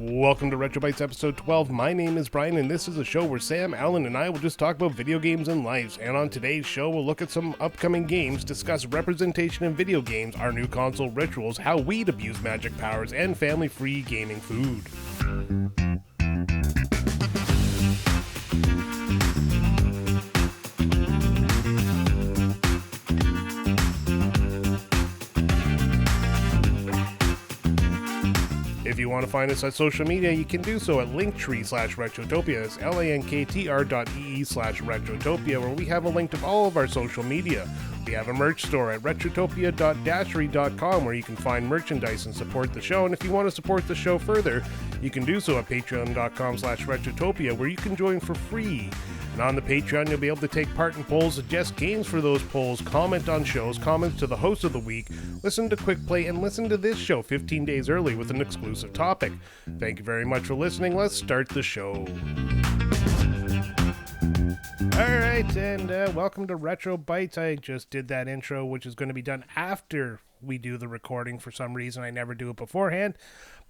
Welcome to RetroBytes episode 12. My name is Brian, and this is a show where Sam, Alan, and I will just talk about video games and lives. And on today's show, we'll look at some upcoming games, discuss representation in video games, our new console rituals, how we'd abuse magic powers, and family-free gaming food. If you want to find us on social media, you can do so at linktree/Retrotopia. It's linktr.ee/Retrotopia, where we have a link to all of our social media. We have a merch store at retrotopia.dashery.com, where you can find merchandise and support the show. And if you want to support the show further, you can do so at patreon.com/Retrotopia, where you can join for free. And on the Patreon, you'll be able to take part in polls, suggest games for those polls, comment on shows, comments to the host of the week, listen to Quick Play, and listen to this show 15 days early with an exclusive topic. Thank you very much for listening. Let's start the show. Alright, and welcome to RetroBytes. I just did that intro, which is going to be done after we do the recording. For some reason, I never do it beforehand.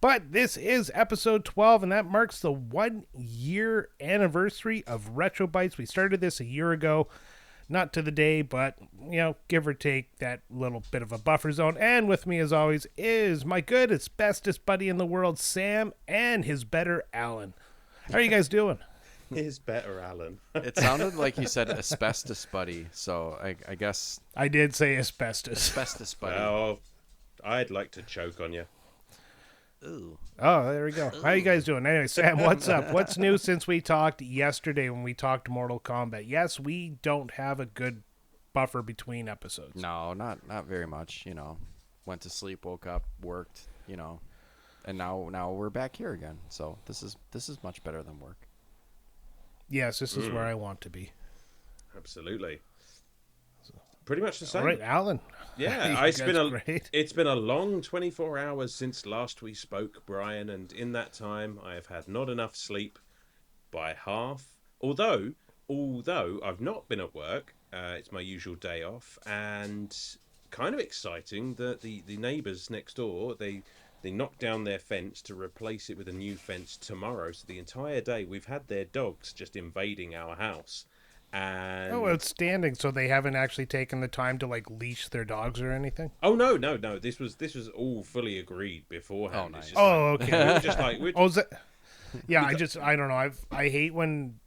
But this is episode 12, and that marks the 1 year anniversary of RetroBytes. We started this a year ago. Not to the day, but, give or take that little bit of a buffer zone. And with me, as always, is my good, bestest buddy in the world, Sam, and his better Alan. How are you guys doing? His better Alan. It sounded like you said asbestos buddy, so I guess... I did say asbestos. Asbestos buddy. Well, I'd like to choke on you. Ooh. Oh, there we go. How are you guys doing? Anyway, Sam, what's up? What's new since we talked yesterday when we talked Mortal Kombat? Yes, we don't have a good buffer between episodes. No, not very much, Went to sleep, woke up, worked, and now we're back here again. So this is much better than work. Yes, this is where I want to be. Absolutely. Pretty much the same. All right, Alan. Yeah, it's been a long 24 hours since last we spoke, Brian, and in that time I have had not enough sleep by half. Although I've not been at work, it's my usual day off, and kind of exciting that the neighbours next door, they knocked down their fence to replace it with a new fence tomorrow. So the entire day we've had their dogs just invading our house. And oh, outstanding! So they haven't actually taken the time to leash their dogs or anything. Oh no! This was all fully agreed beforehand. Oh, nice. Okay. We were just like, is that? Yeah, I don't know. I hate when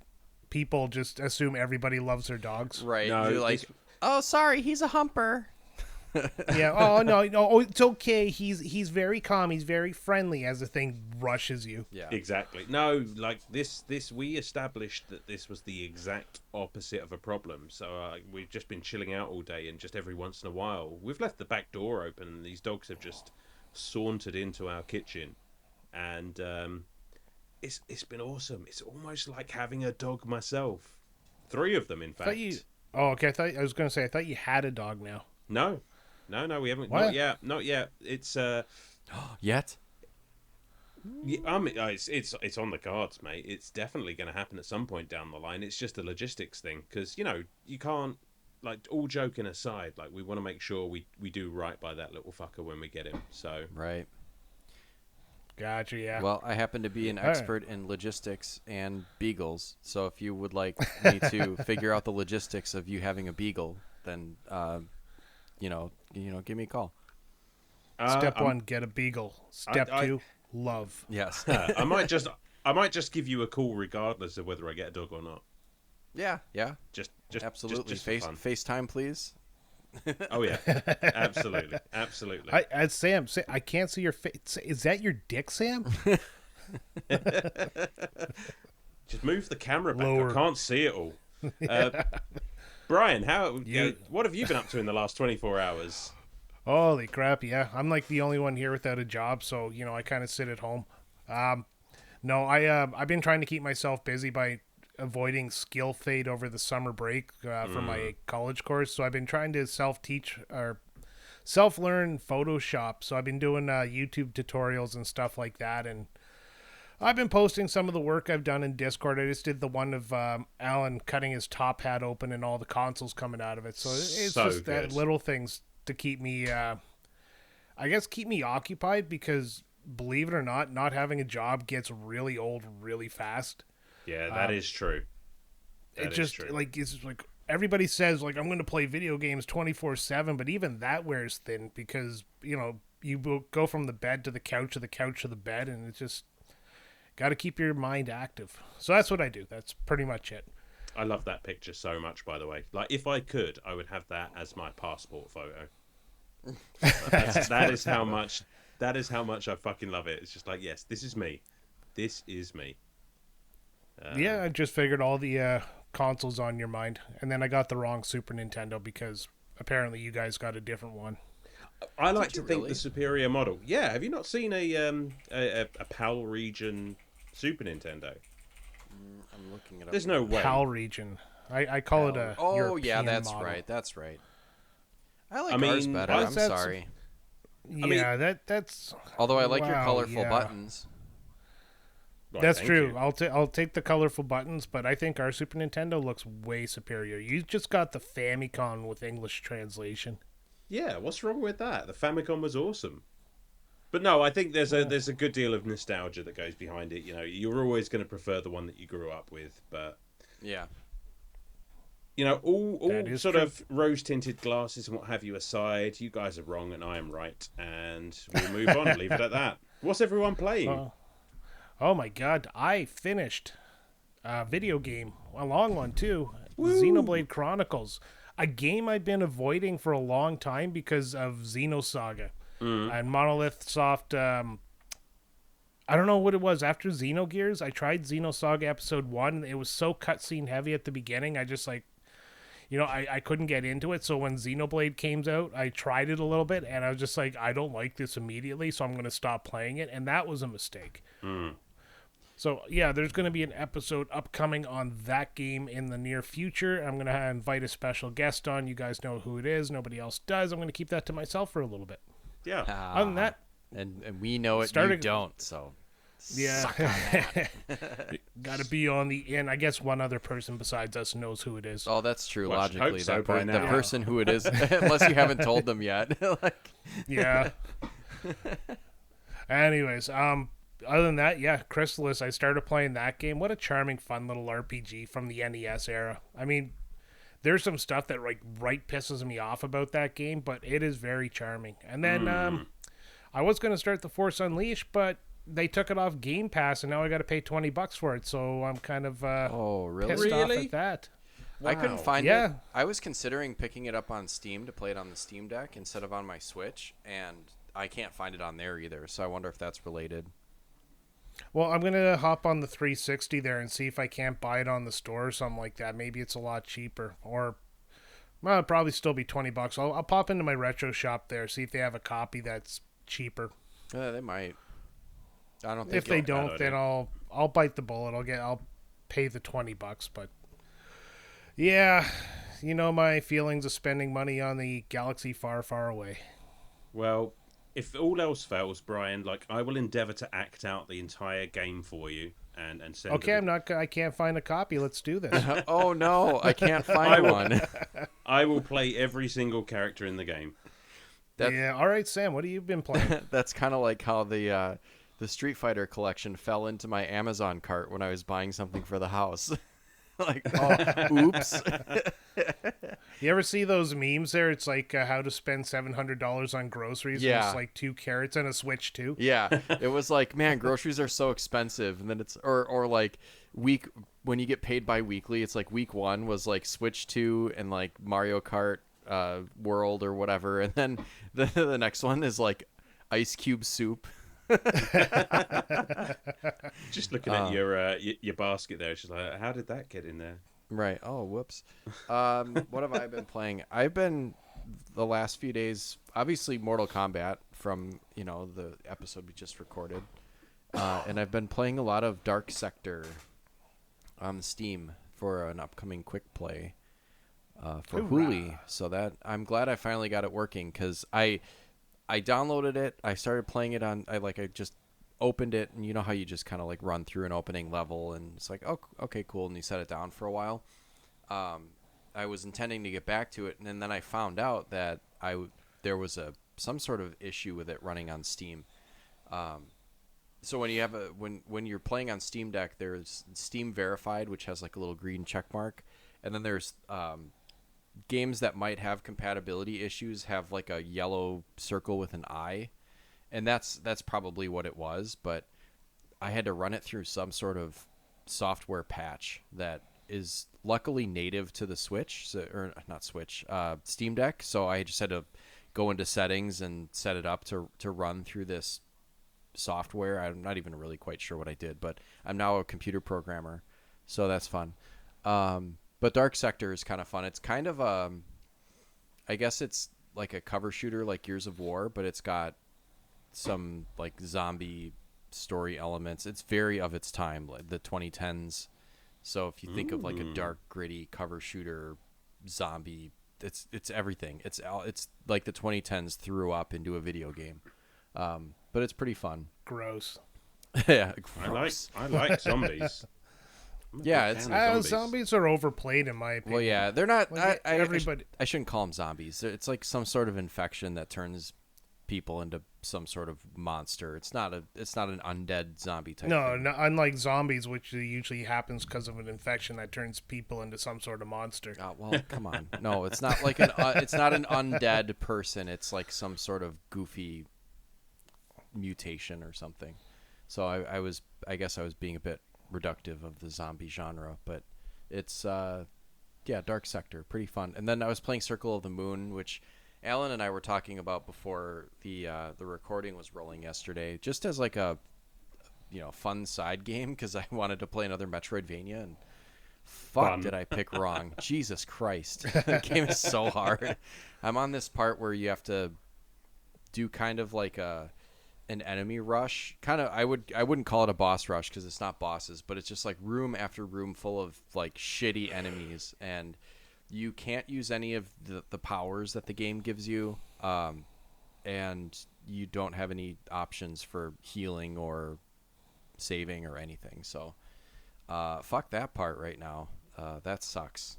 people just assume everybody loves their dogs. Right. No, you're like, oh, sorry, he's a humper. Yeah. Oh no. Oh, it's okay. He's very calm. He's very friendly. As the thing rushes you. Yeah. Exactly. No, this we established that this was the exact opposite of a problem. So we've just been chilling out all day, and just every once in a while we've left the back door open, and these dogs have just sauntered into our kitchen, and it's been awesome. It's almost like having a dog myself. 3 of them, in fact. Okay. I was going to say I thought you had a dog now. No, we haven't. What? Not yet. It's Yet? Yeah, it's on the cards, mate. It's definitely going to happen at some point down the line. It's just a logistics thing, because you can't, all joking aside, we want to make sure we do right by that little fucker when we get him. So Right. Gotcha. Yeah. Well, I happen to be an expert in logistics and beagles, so if you would like me to figure out the logistics of you having a beagle, then give me a call. Step 1, get a beagle. Step 2, love. Yes. I might just give you a call regardless of whether I get a dog or not. Yeah. Just Absolutely. just for fun. FaceTime, please. Oh yeah, absolutely. Sam, I can't see your face. Is that your dick, Sam? Just move the camera back. Lower. I can't see it all. Brian, what have you been up to in the last 24 hours? Holy crap! Yeah, I'm the only one here without a job, so I kind of sit at home. No, I've been trying to keep myself busy by avoiding skill fade over the summer break for my college course. So I've been trying to self-teach or self-learn Photoshop. So I've been doing YouTube tutorials and stuff like that, and I've been posting some of the work I've done in Discord. I just did the one of Alan cutting his top hat open and all the consoles coming out of it. So it's just that little things to keep me, keep me occupied, because believe it or not having a job gets really old really fast. Yeah, that is true. It's like everybody says like I'm going to play video games 24/7, but even that wears thin because you go from the bed to the couch to the couch to the bed, and it's just got to keep your mind active. So that's what I do. That's pretty much it. I love that picture so much, by the way. Like, if I could, I would have that as my passport photo. That is how much I fucking love it. It's just like, yes, this is me. This is me. Yeah, I just figured all the consoles on your mind, and then I got the wrong Super Nintendo because apparently you guys got a different one. I like to think the superior model. Yeah, have you not seen a PAL region Super Nintendo? I'm looking it up. There's no way. PAL region. I call it a European that's model. right. That's right. I like ours better. I'm sorry. Yeah, that's. Although I like your colorful buttons. Right, that's true. You. I'll take the colorful buttons, but I think our Super Nintendo looks way superior. You just got the Famicom with English translation. Yeah, what's wrong with that? The Famicom was awesome. But no, I think there's a good deal of nostalgia that goes behind it. You're always going to prefer the one that you grew up with, but yeah. All sort of rose-tinted glasses and what have you aside, you guys are wrong and I am right, and we'll move on. Leave it at that. What's everyone playing? Oh my god, I finished a video game, a long one too. Woo! Xenoblade Chronicles, a game I've been avoiding for a long time because of Xenosaga. And Monolith Soft, I don't know what it was. After Xenogears, I tried Xenosaga Episode 1. It was so cutscene heavy at the beginning. I just I couldn't get into it. So when Xenoblade came out, I tried it a little bit, and I was just like, I don't like this immediately, so I'm going to stop playing it. And that was a mistake. So, yeah, there's going to be an episode upcoming on that game in the near future. I'm going to invite a special guest on. You guys know who it is. Nobody else does. I'm going to keep that to myself for a little bit. Yeah. Other than that, and we know it. You don't. So yeah, suck on that. got to be on the in. I guess one other person besides us knows who it is. Oh, that's true. Well, logically, so the person who it is, unless you haven't told them yet. Yeah. Anyways, other than that, yeah, Chrysalis. I started playing that game. What a charming, fun little RPG from the NES era. I mean, there's some stuff that right pisses me off about that game, but it is very charming. And then I was going to start The Force Unleashed, but they took it off Game Pass, and now I got to pay $20 for it. So I'm kind of pissed off at that. Wow. I couldn't find it. I was considering picking it up on Steam to play it on the Steam Deck instead of on my Switch, and I can't find it on there either. So I wonder if that's related. Well, I'm going to hop on the 360 there and see if I can't buy it on the store or something like that. Maybe it's a lot cheaper. Or, well, it'll probably still be $20. I'll pop into my retro shop there, see if they have a copy that's cheaper. They might. I don't think if they don't, then I'll bite the bullet. I'll pay the $20. But yeah, my feelings of spending money on the galaxy far, far away. Well, if all else fails, Brian, I will endeavour to act out the entire game for you and send. Okay, I can't find a copy. Let's do this. Oh no, I can't find one. I will play every single character in the game. Yeah. All right, Sam. What have you been playing? That's kind of like how the Street Fighter collection fell into my Amazon cart when I was buying something for the house. Oops. You ever see those memes there? It's like how to spend $700 on groceries. Yeah. And it's like 2 carrots and a Switch too. Yeah. It was like, man, groceries are so expensive. And then it's, or like when you get paid bi-weekly, it's like week 1 was like Switch 2 and like Mario Kart World or whatever. And then the next one is like Ice Cube soup. Just looking at your basket there, she's like, how did that get in there? Right. Oh, whoops. What have I been playing? I've been the last few days, obviously Mortal Kombat from, the episode we just recorded. And I've been playing a lot of Dark Sector on Steam for an upcoming quick play for Hoolies. So that I'm glad I finally got it working because I downloaded it. I started playing it I just opened it, and you know how you just kind of like run through an opening level, and it's like, oh, okay, cool, and you set it down for a while. I was intending to get back to it, and then I found out that there was some sort of issue with it running on Steam. So when you have when you're playing on Steam Deck, there's Steam Verified, which has like a little green check mark, and then there's games that might have compatibility issues have like a yellow circle with an eye, and that's probably what it was. But I had to run it through some sort of software patch that is luckily native to the Switch, or not Switch, Steam Deck. So I just had to go into settings and set it up to run through this software. I'm not even really quite sure what I did, but I'm now a computer programmer, so that's fun. But Dark Sector is kind of fun. It's kind of I guess it's like a cover shooter like Gears of War, but it's got some like zombie story elements. It's very of its time, like the 2010s. So if you think of like a dark, gritty cover shooter zombie, it's everything. It's like the 2010s threw up into a video game. But it's pretty fun. Gross. Yeah, gross. I like zombies. Yeah, it's zombies are overplayed in my opinion. Well, yeah, they're not. Like, I shouldn't call them zombies. It's like some sort of infection that turns people into some sort of monster. It's not an undead zombie type. No, thing. unlike zombies, which usually happens because of an infection that turns people into some sort of monster. Oh, well, come on. No, it's not like it's not an undead person. It's like some sort of goofy mutation or something. So I guess I was being a bit reductive of the zombie genre, but it's Dark Sector, pretty fun. And then I was playing Circle of the Moon, which Alan and I were talking about before the recording was rolling yesterday, just as like a fun side game, because I wanted to play another Metroidvania, and fuck, did I pick wrong. Jesus Christ. The game is so hard. I'm on this part where you have to do kind of like an enemy rush. Kind of, I wouldn't call it a boss rush because it's not bosses, but it's just like room after room full of like shitty enemies, and you can't use any of the powers that the game gives you, and you don't have any options for healing or saving or anything. So fuck that part right now. That sucks.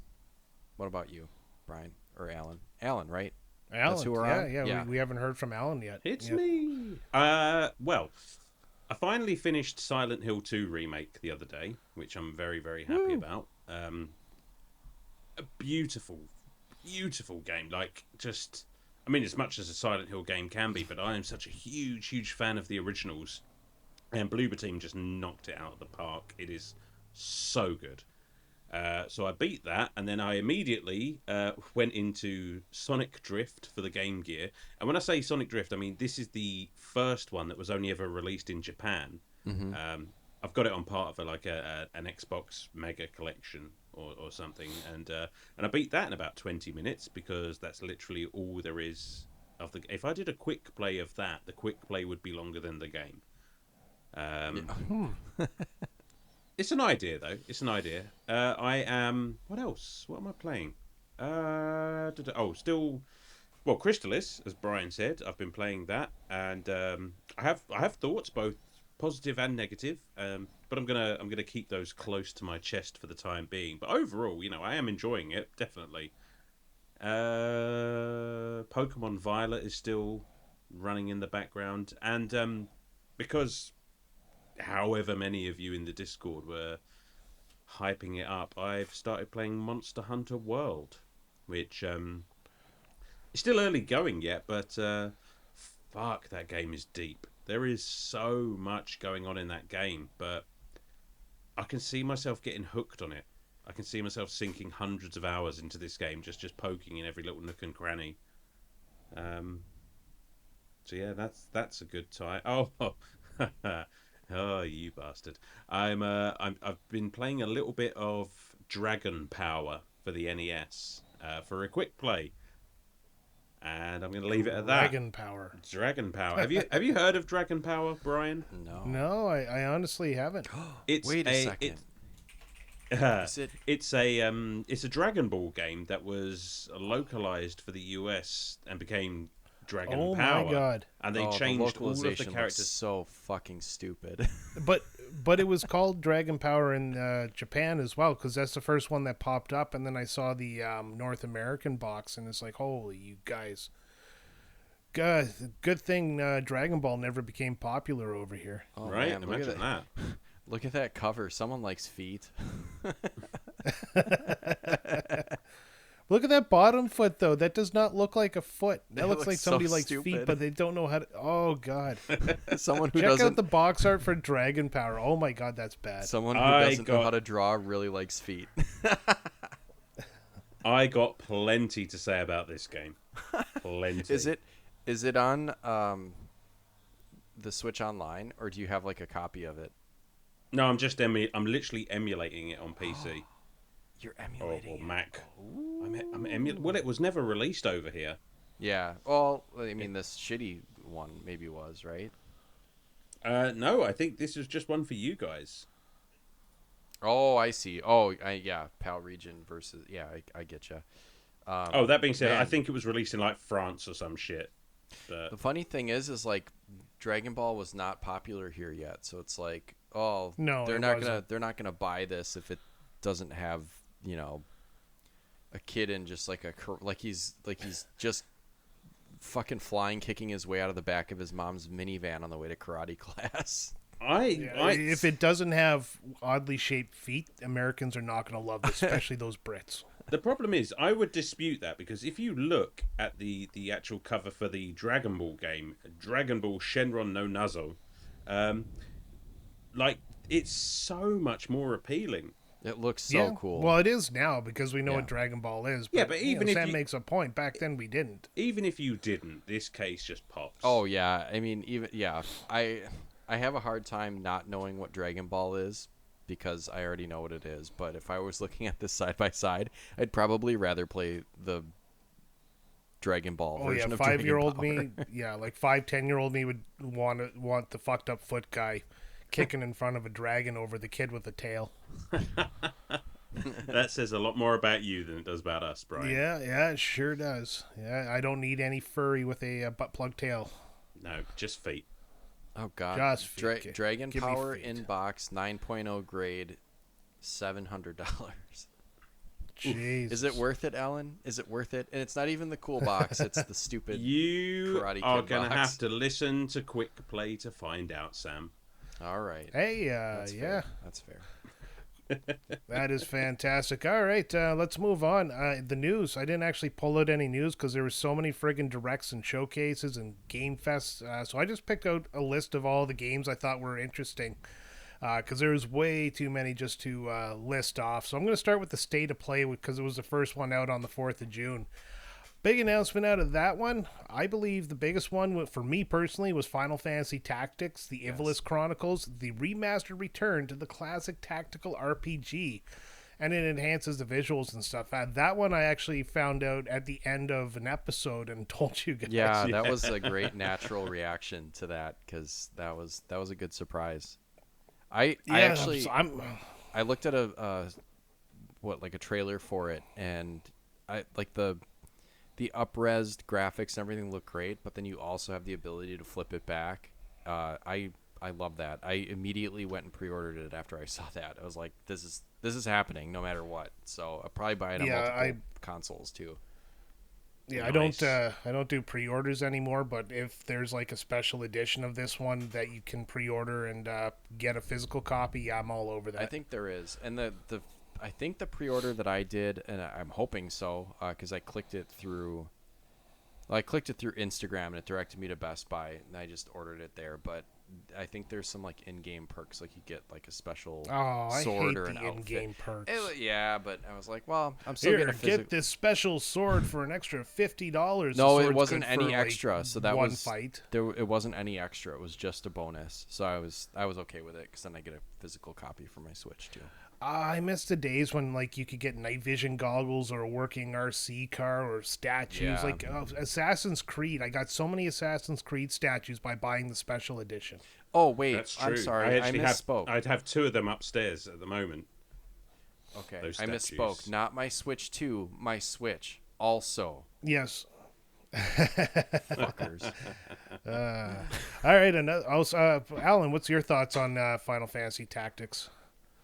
What about you, Brian or Alan? Alan, right? Alan, that's who we're on? Yeah. We haven't heard from Alan yet. It's me. Well, I finally finished Silent Hill 2 Remake the other day, which I'm very, very happy about. A beautiful, beautiful game. Like, just, I mean, as much as a Silent Hill game can be, but I am such a huge, huge fan of the originals. And Bloober Team just knocked it out of the park. It is so good. So I beat that, and then I immediately went into Sonic Drift for the Game Gear. And when I say Sonic Drift, I mean this is the first one that was only ever released in Japan. Mm-hmm. I've got it on part of an Xbox Mega Collection or something, and I beat that in about 20 minutes because that's literally all there is of the. If I did a quick play of that, the quick play would be longer than the game. It's an idea, though. It's an idea. I am. What else? What am I playing? Still. Well, Crystalis, as Brian said, I've been playing that, and I have thoughts, both positive and negative. But I'm gonna keep those close to my chest for the time being. But overall, I am enjoying it definitely. Pokemon Violet is still running in the background, and because however many of you in the Discord were hyping it up, I've started playing Monster Hunter World, which it's still early going yet, but fuck, that game is deep. There is so much going on in that game, but I can see myself getting hooked on it. I can see myself sinking hundreds of hours into this game, just poking in every little nook and cranny. So yeah, that's a good time. Oh, you bastard! I've been playing a little bit of Dragon Power for the NES for a quick play, and I'm going to leave it at that. Dragon Power. Have you heard of Dragon Power, Brian? No, I honestly haven't. Wait a second. It's a Dragon Ball game that was localized for the US and became Dragon Power. Oh my god! And they changed all of the characters. So fucking stupid. but it was called Dragon Power in Japan as well, because that's the first one that popped up, and then I saw the North American box, and it's like, holy, you guys! Good thing Dragon Ball never became popular over here. Oh Right? man, Imagine that. Look at that cover. Someone likes feet. Look at that bottom foot, though. That does not look like a foot. That looks like so somebody likes stupid. feet, but they don't know how to. Oh God! Someone who Check doesn't out the box art for Dragon Power. Oh my God, that's bad. someone who doesn't know how to draw really likes feet. I got plenty to say about this game. Plenty. Is it on the Switch Online, or do you have like a copy of it? No, I'm literally emulating it on PC. You're emulating or Mac. Well, it was never released over here. Yeah. Well, I mean, this shitty one maybe was, right? No, I think this is just one for you guys. Oh, I see. Oh, yeah. PAL region versus. Yeah, I get you. That being said, man. I think it was released in like France or some shit. But... The funny thing is like Dragon Ball was not popular here yet, so it's like, oh, No, they're it not wasn't. they're not gonna buy this if it doesn't have, a kid in just like he's just fucking flying kicking his way out of the back of his mom's minivan on the way to karate class. If it doesn't have oddly shaped feet, Americans are not going to love this, especially those Brits. The problem is, I would dispute that, because if you look at the actual cover for the Dragon Ball game, Dragon Ball Shenron no Nazo, it's so much more appealing. It looks so cool. Well, it is now because we know what Dragon Ball is. But, but even if Sam makes a point. Back then we didn't. Even if you didn't, this case just pops. Oh yeah, I mean I have a hard time not knowing what Dragon Ball is because I already know what it is. But if I was looking at this side by side, I'd probably rather play the Dragon Ball version of Dragon 5-year-old Power. me, like 5-10-year-old me would want the fucked up foot guy kicking in front of a dragon over the kid with the tail. That says a lot more about you than it does about us, Brian. Yeah, it sure does. Yeah, I don't need any furry with a butt plug tail. No, just feet. Oh god, Just feet. Dragon Give me Power feet. inbox 9.0 grade, $700. Jesus. Is it worth it, Alan? Is it worth it? And it's not even the cool box; it's the stupid. You Karate are Kid going to box. have to listen to Quick Play to find out, Sam. All right. Hey, That's yeah. fair. That's fair. That is fantastic. All right, let's move on. The news. I didn't actually pull out any news because there were so many friggin' directs and showcases and game fests. So I just picked out a list of all the games I thought were interesting because there was way too many just to list off. So I'm going to start with the State of Play because it was the first one out on the 4th of June. Big announcement out of that one. I believe the biggest one for me personally was Final Fantasy Tactics, the Ivalice Chronicles, the remastered return to the classic tactical RPG, and it enhances the visuals and stuff. That one I actually found out at the end of an episode and told you guys. Yeah, that was a great natural reaction to that because that was a good surprise. I looked at a trailer for it, and I like the up-resed graphics and everything look great, but then you also have the ability to flip it back. I love that. I immediately went and pre-ordered it after I saw that. I was like, this is happening no matter what. So I'll probably buy it on multiple consoles too. Yeah, nice. I don't do pre-orders anymore, but if there's like a special edition of this one that you can pre-order and get a physical copy, yeah, I'm all over that. I think there is. And I think the pre-order that I did, and I'm hoping so, because I clicked it through Instagram and it directed me to Best Buy, and I just ordered it there. But I think there's some like in-game perks, like you get like a special sword or an outfit. In-game perks. Yeah, but I was like, well, I'm still gonna get this special sword for an extra $50. No, it wasn't any extra. So that one was fight. It wasn't any extra. It was just a bonus. So I was okay with it because then I get a physical copy for my Switch too. I miss the days when like you could get night vision goggles or a working RC car or statues. Yeah. Like Assassin's Creed. I got so many Assassin's Creed statues by buying the special edition. Oh wait, That's true. I'm sorry. I misspoke. I'd have 2 of them upstairs at the moment. Okay, I misspoke. Not my Switch 2, my Switch also. Yes. Fuckers. All right, and Alan, what's your thoughts on Final Fantasy Tactics?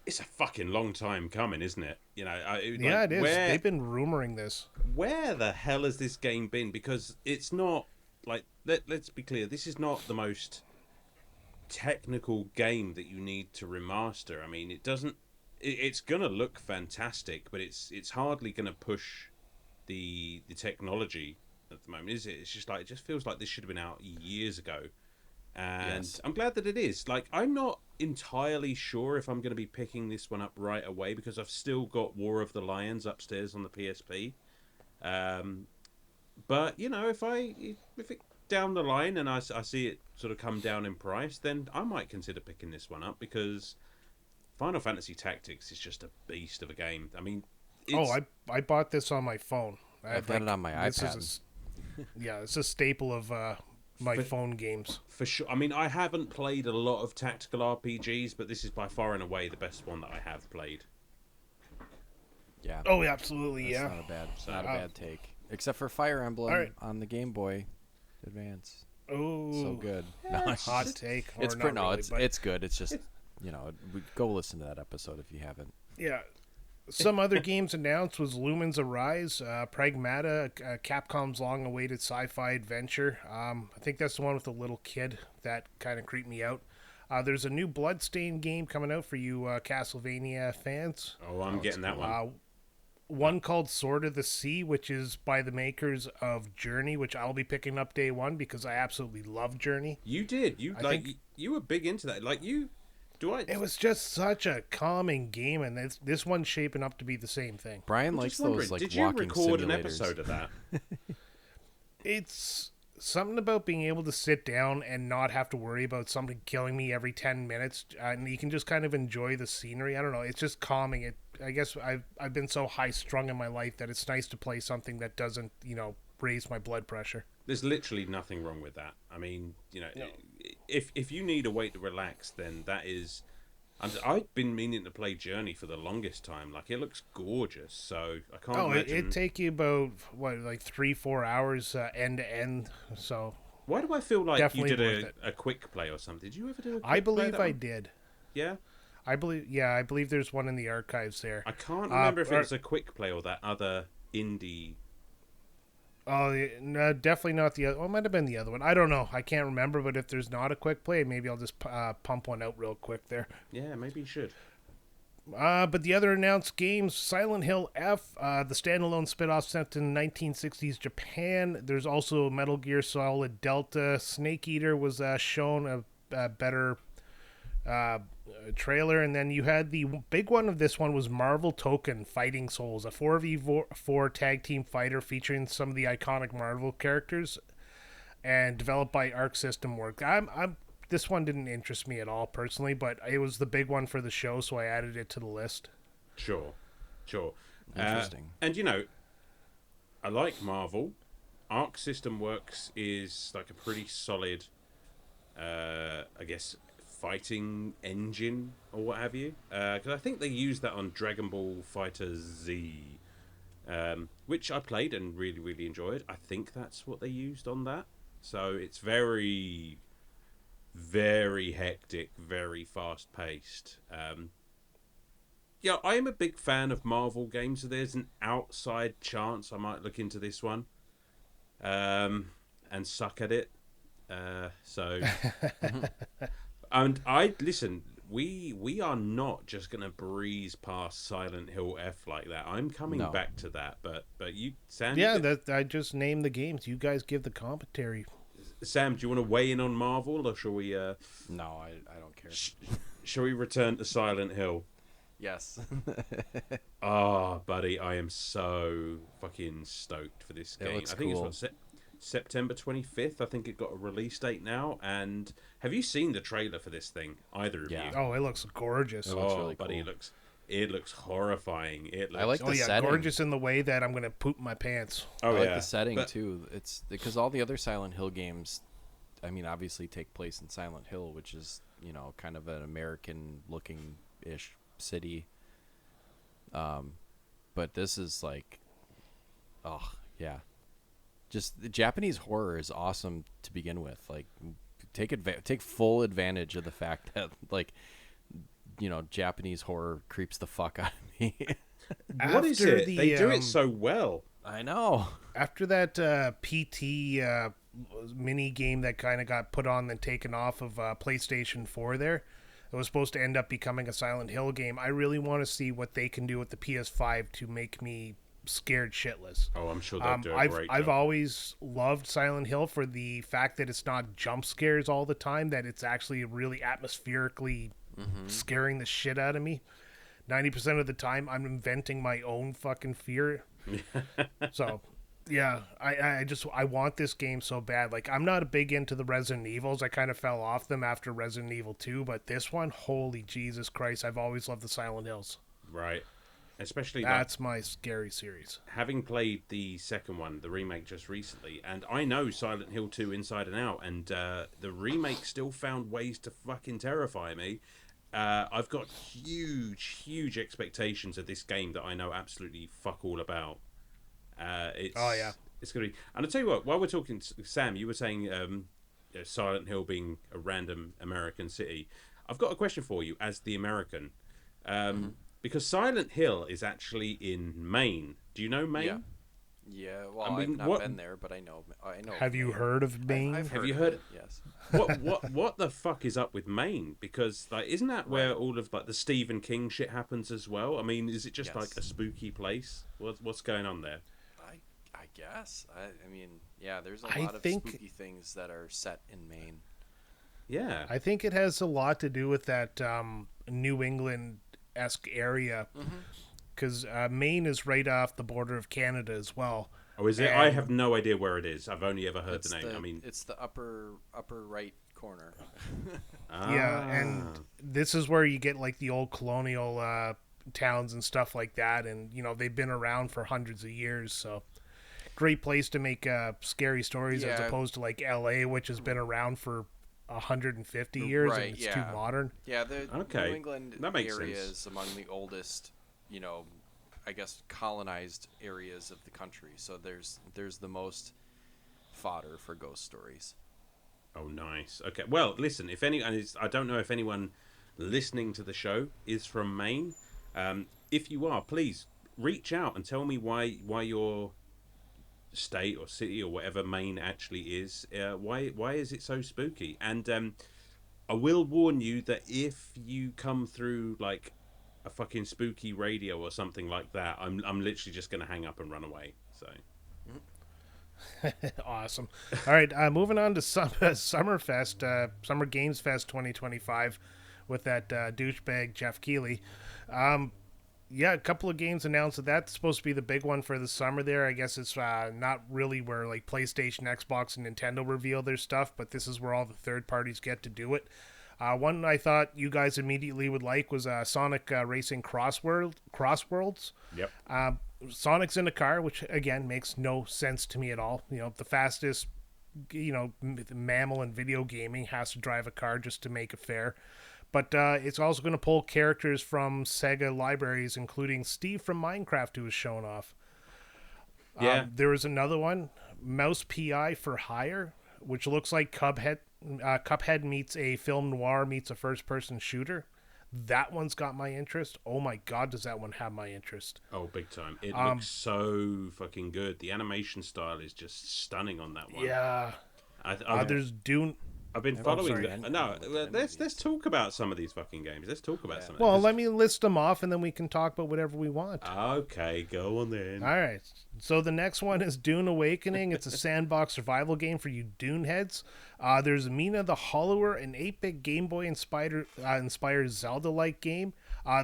It's a fucking long time coming, isn't it? You know, it is. They've been rumoring this. Where the hell has this game been? Because it's not like let's be clear. This is not the most technical game that you need to remaster. I mean, it doesn't. It's gonna look fantastic, but it's hardly gonna push the technology at the moment, is it? It's just like it just feels like this should have been out years ago. And Yes. I'm glad that it is. Like, I'm not entirely sure if I'm going to be picking this one up right away because I've still got War of the Lions upstairs on the PSP. But you know, if it down the line and I see it sort of come down in price, then I might consider picking this one up because Final Fantasy Tactics is just a beast of a game. I mean, I bought this on my phone. I've got it on my iPad. It's a staple of my phone games. For sure. I mean, I haven't played a lot of tactical RPGs, but this is by far and away the best one that I have played. Yeah. Oh, absolutely, That's yeah. not a bad take. Except for Fire Emblem on the Game Boy Advance. Oh, So good. hot take. It's or not really, it's good. It's just go listen to that episode if you haven't. Yeah. Some other games announced was Lumen's Arise, Pragmata, Capcom's long-awaited sci-fi adventure. I think that's the one with the little kid that kind of creeped me out. There's a new Bloodstained game coming out for you Castlevania fans. Oh, I'm getting that one. One called Sword of the Sea, which is by the makers of Journey, which I'll be picking up day one because I absolutely love Journey. You did. You were big into that. Like you. It was just such a calming game, and this one's shaping up to be the same thing. Brian likes those like did you walking record simulators. an episode of that? It's something about being able to sit down and not have to worry about something killing me every 10 minutes, and you can just kind of enjoy the scenery. I don't know. It's just calming. I guess I've been so high strung in my life that it's nice to play something that doesn't, raise my blood pressure. There's literally nothing wrong with that. I mean, No. if you need a way to relax, then that is. I've been meaning to play Journey for the longest time. Like, it looks gorgeous, so I can't imagine. It'd take you about, 3-4 hours end to end, so... Why do I feel like Definitely you worth did it. a quick play or something? Did you ever do a quick I play? believe I did. Yeah? I believe there's one in the archives there. I can't remember if it was a quick play or that other indie. Oh, no, definitely not the other. Well, it might have been the other one. I don't know. I can't remember, but if there's not a quick play, maybe I'll just pump one out real quick there. Yeah, maybe you should. But the other announced games, Silent Hill F, the standalone spin-off set in 1960s Japan. There's also Metal Gear Solid Delta. Snake Eater was shown a better trailer, and then you had the big one of this one was Marvel Token Fighting Souls, a 4v4 tag team fighter featuring some of the iconic Marvel characters, and developed by Arc System Works. This one didn't interest me at all personally, but it was the big one for the show, so I added it to the list. Sure. Interesting. And I like Marvel. Arc System Works is like a pretty solid, I guess, fighting engine or what have you. Because I think they used that on Dragon Ball Fighter Z, which I played and really, really enjoyed. I think that's what they used on that. So it's very, very hectic, very fast-paced. Yeah, I am a big fan of Marvel games, so there's an outside chance I might look into this one and suck at it. And listen, we are not just going to breeze past Silent Hill F like that. I'm coming back to that, but you, Sam... Yeah, I just named the games. You guys give the commentary. Sam, do you want to weigh in on Marvel, or shall we... No, I don't care. Shall we return to Silent Hill? Yes. Buddy, I am so fucking stoked for this game. Looks I think cool. it's September 25th. I think it got a release date now. And have you seen the trailer for this thing? Either of you? Oh, it looks gorgeous. It looks really buddy, cool. it looks horrifying. It looks... I like the setting. Gorgeous in the way that I'm gonna poop my pants. I like the setting too. It's because all the other Silent Hill games, I mean, obviously take place in Silent Hill, which is kind of an American-looking-ish city. But this is like, just the Japanese horror is awesome to begin with. Like, take full advantage of the fact that Japanese horror creeps the fuck out of me. What is it? They do it so well. I know. After that PT mini game that kind of got put on and taken off of PlayStation 4 there. It was supposed to end up becoming a Silent Hill game. I really want to see what they can do with the PS5 to make me scared shitless. Oh, I'm sure they'll do a great job. I've always loved Silent Hill for the fact that it's not jump scares all the time, that it's actually really atmospherically scaring the shit out of me. 90% of the time, I'm inventing my own fucking fear. So, yeah, I want this game so bad. Like, I'm not big into the Resident Evils. I kind of fell off them after Resident Evil 2, but this one, holy Jesus Christ, I've always loved the Silent Hills. Right. Especially that's my scary series. Having played the second one, the remake, just recently, and I know Silent Hill 2 inside and out, and the remake still found ways to fucking terrify me. I've got huge expectations of this game that I know absolutely fuck all about. It's gonna be. And I'll tell you what. While we're talking, Sam, you were saying Silent Hill being a random American city. I've got a question for you as the American. Because Silent Hill is actually in Maine. Do you know Maine? Yeah. Well, I mean, I've not been there, but I know. Have you heard of Maine? Have you heard? Yes. What the fuck is up with Maine? Because like, isn't that where all of like the Stephen King shit happens as well? I mean, is it just like a spooky place? What's going on there? I guess. I mean, yeah. There's a lot of spooky things that are set in Maine. Yeah. I think it has a lot to do with that New England-esque area, because Maine is right off the border of Canada as well. Oh, is it? I have no idea where it is. I've only ever heard the name. I mean, it's the upper right corner. Yeah, and this is where you get like the old colonial towns and stuff like that, and you know they've been around for hundreds of years, so great place to make scary stories as opposed to like L.A., which has been around for 150 years and it's too modern. Yeah, the New England area sense. is among the oldest, I guess colonized areas of the country. So there's the most fodder for ghost stories. Oh, nice. Okay. Well, listen, I don't know if anyone listening to the show is from Maine. If you are, please reach out and tell me why your state or city or whatever Maine actually is, why is it so spooky? And I will warn you that if you come through like a fucking spooky radio or something like that, I'm literally just gonna hang up and run away. So awesome. All right, moving on to Summerfest, Summer Games Fest 2025 with that douchebag Jeff Keighley. Yeah, a couple of games announced that's supposed to be the big one for the summer there. I guess it's not really where like PlayStation, Xbox, and Nintendo reveal their stuff, but this is where all the third parties get to do it. One I thought you guys immediately would like was Sonic Racing Crossworlds. Yep. Sonic's in a car, which again makes no sense to me at all. You know, the fastest, mammal in video gaming has to drive a car just to make it fair. But it's also going to pull characters from Sega libraries, including Steve from Minecraft, who was shown off. Yeah. There was another one, Mouse PI for Hire, which looks like Cuphead meets a film noir meets a first-person shooter. That one's got my interest. Oh my god, does that one have my interest? Oh, big time. It looks so fucking good. The animation style is just stunning on that one. Yeah. There's Dune... I've been following them. No, let's talk about some of these fucking games. Let's talk about some of them. Well, let me list them off, and then we can talk about whatever we want. Okay, go on then. All right. So the next one is Dune Awakening. It's a sandbox survival game for you Dune heads. There's Mina the Hollower, an 8-bit Game Boy inspired Zelda-like game.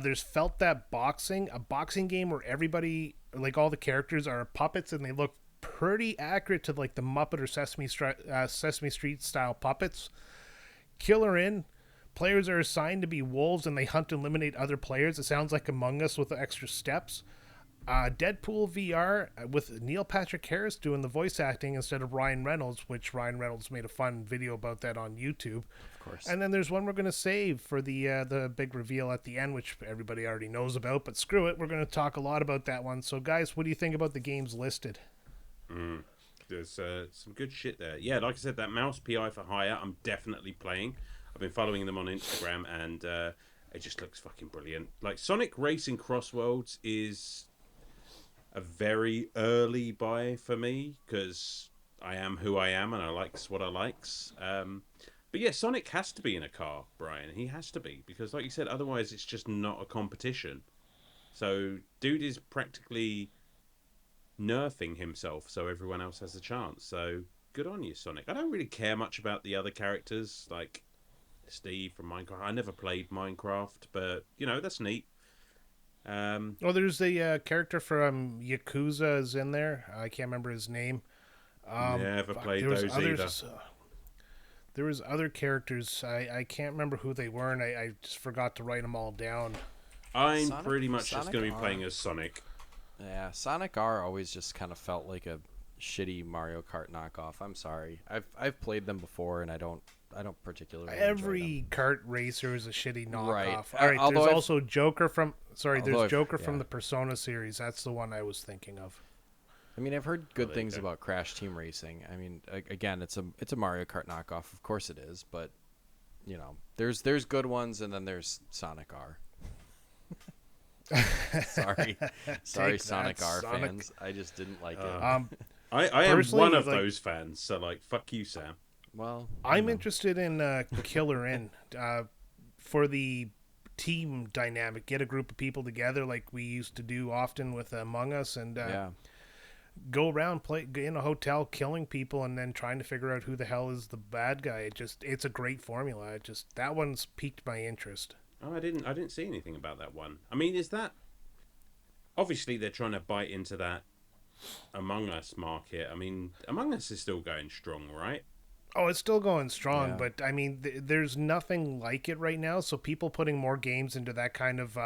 There's Felt That Boxing, a boxing game where everybody, like all the characters, are puppets, and they look pretty accurate to like the Muppet or Sesame Street style puppets. Killer Inn. Players are assigned to be wolves and they hunt and eliminate other players. It sounds like Among Us with extra steps. Deadpool VR with Neil Patrick Harris doing the voice acting instead of Ryan Reynolds, which Ryan Reynolds made a fun video about that on YouTube. Of course. And then there's one we're going to save for the big reveal at the end, which everybody already knows about, but screw it, we're going to talk a lot about that one. So guys, what do you think about the games listed? There's some good shit there. Yeah, like I said, that Mouse PI for Hire, I'm definitely playing. I've been following them on Instagram, and it just looks fucking brilliant. Like, Sonic Racing Crossworlds is a very early buy for me, because I am who I am, and I likes what I likes. But yeah, Sonic has to be in a car, Brian. He has to be, because like you said, otherwise it's just not a competition. So dude is practically nerfing himself so everyone else has a chance. So good on you, Sonic. I don't really care much about the other characters, like Steve from Minecraft. I never played Minecraft, but that's neat. Oh, there's the character from Yakuza is in there. I can't remember his name. Never played there was those either. others. There was other characters. I can't remember who they were, and I just forgot to write them all down. I'm pretty much just going to be playing as Sonic. Yeah, Sonic R always just kind of felt like a shitty Mario Kart knockoff. I'm sorry. I've played them before, and I don't particularly Every kart racer is a shitty knockoff. Right. All right. Although There's also Joker from. Sorry, Although there's Joker yeah. from the Persona series. That's the one I was thinking of. I mean, I've heard good there you things go. about Crash Team Racing. I mean, again, it's a Mario Kart knockoff. Of course it is, but there's good ones, and then there's Sonic R. Sorry, Sonic R Sonic. fans. I just didn't like it. I am Personally, one of like- those fans, so like, fuck you, Sam. Well, I'm interested in Killer In for the team dynamic. Get a group of people together like we used to do often with Among Us, and yeah. go around play in a hotel killing people and then trying to figure out who the hell is the bad guy. It's a great formula. That one's piqued my interest. Oh, I didn't see anything about that one. I mean, is that obviously they're trying to bite into that Among Us market? I mean, Among Us is still going strong, right? Oh, it's still going strong, Yeah. but I mean, there's nothing like it right now. So people putting more games into that kind of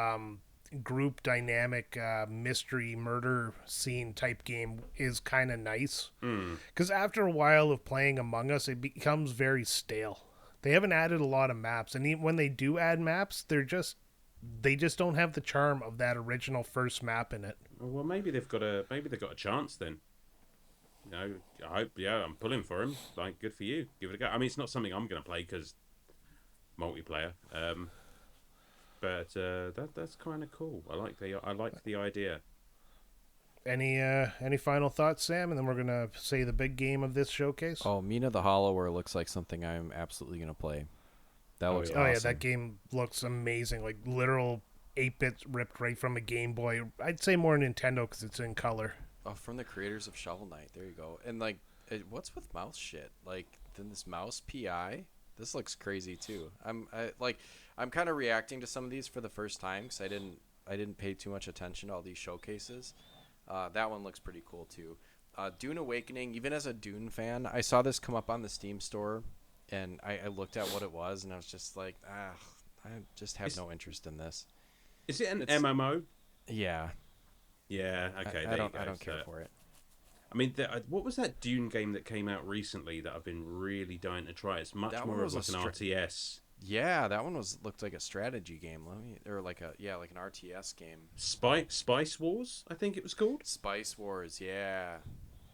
group dynamic mystery murder scene type game is kind of nice. Because after a while of playing Among Us, it becomes very stale. They haven't added a lot of maps, and even when they do add maps, they just don't have the charm of that original first map in it. Well, maybe they've got a chance then. I hope. Yeah, I'm pulling for him. Like, good for you. Give it a go. I mean, it's not something I'm going to play because multiplayer. But that's kind of cool. I like the idea. Any final thoughts, Sam? And then we're gonna say the big game of this showcase. Oh, Mina the Hollower looks like something I'm absolutely gonna play. That looks yeah. Oh, awesome. yeah, that game looks amazing. Like literal 8-bit ripped right from a Game Boy. I'd say more Nintendo because it's in color. Oh, from the creators of Shovel Knight. There you go. And like, what's with mouse shit? Like, then this mouse PI. This looks crazy too. I'm kind of reacting to some of these for the first time because I didn't pay too much attention to all these showcases. That one looks pretty cool too. Dune Awakening. Even as a Dune fan, I saw this come up on the Steam store, and I looked at what it was, and I was just like, I just have no interest in this. Is it an It's- MMO? Yeah. Yeah. Okay. I don't care for it. I mean, what was that Dune game that came out recently that I've been really dying to try? It's much That more one of was like a an RTS. Yeah, that one looked like a strategy game. Like an RTS game. Spice Wars, I think it was called. Spice Wars, yeah.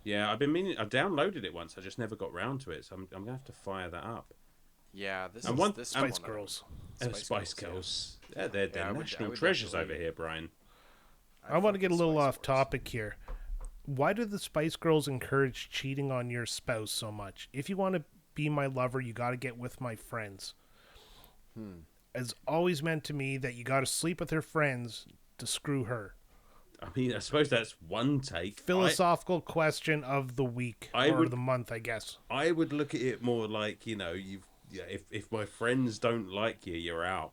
Yeah, I've been meaning. I downloaded it once. I just never got round to it, so I'm gonna have to fire that up. Yeah, this And is one- this Spice one. Girls. Spice Girls. Yeah, they're Yeah, I would national treasures over definitely- here, Brian. I want to get a little Spice off Wars. topic here. Why do the Spice Girls encourage cheating on your spouse so much? If you want to be my lover, you got to get with my friends. It's always meant to me that you got to sleep with her friends to screw her. I mean, I suppose that's one take. Philosophical question of the week I or would- the month, I guess. I would look at it more like, if my friends don't like you, you're out.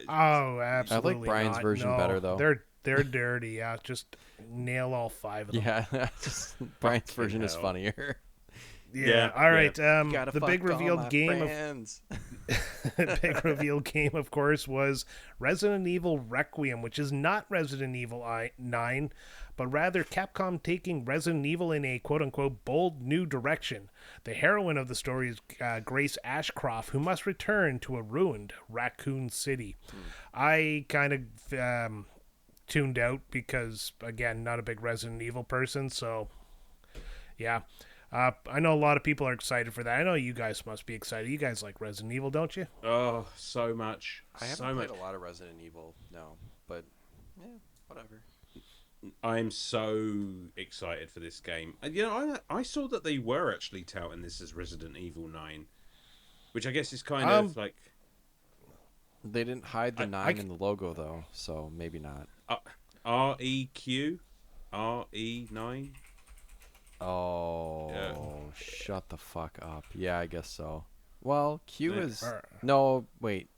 Oh, absolutely. Brian's not. version No, better, though. They're dirty. Yeah, just nail all 5 of them. Yeah, Brian's version is hell. funnier. Yeah. All right. Gotta The fuck big all revealed my game of friends. big reveal game, of course, was Resident Evil Requiem, which is not Resident Evil 9, but rather Capcom taking Resident Evil in a quote-unquote bold new direction. The heroine of the story is Grace Ashcroft, who must return to a ruined Raccoon City. I kind of tuned out because, again, not a big Resident Evil person, so yeah. I know a lot of people are excited for that. I know you guys must be excited. You guys like Resident Evil, don't you? Oh, so much. I haven't so played much. a lot of Resident Evil, no, but yeah, whatever. I'm so excited for this game. And, I saw that they were actually touting this as Resident Evil 9, which I guess is kind of like... They didn't hide the 9 in the logo, though, so maybe not. REQ? RE9? Oh, yeah. Shut the fuck up. Yeah, I guess so. Well, Q Yeah. is... No, wait.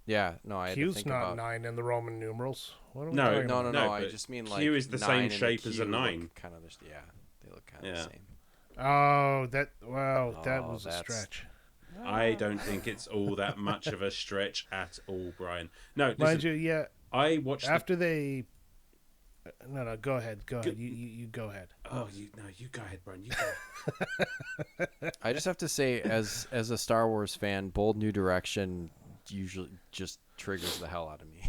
Yeah, no, I had to Q's think not about... 9 in the Roman numerals. What are we No, talking about? No, No, I but just mean like Q is the 9 same and shape the as a Q 9. look kind of yeah, they look kind of Yeah. the same. Oh, that was a that's- stretch. I don't think it's all that much of a stretch at all, Brian. No, listen, Mind you, yeah. I watched After they. No, go ahead. Go ahead. You go ahead. You go ahead, Brian. You go. I just have to say, as a Star Wars fan, Bold New Direction usually just triggers the hell out of me.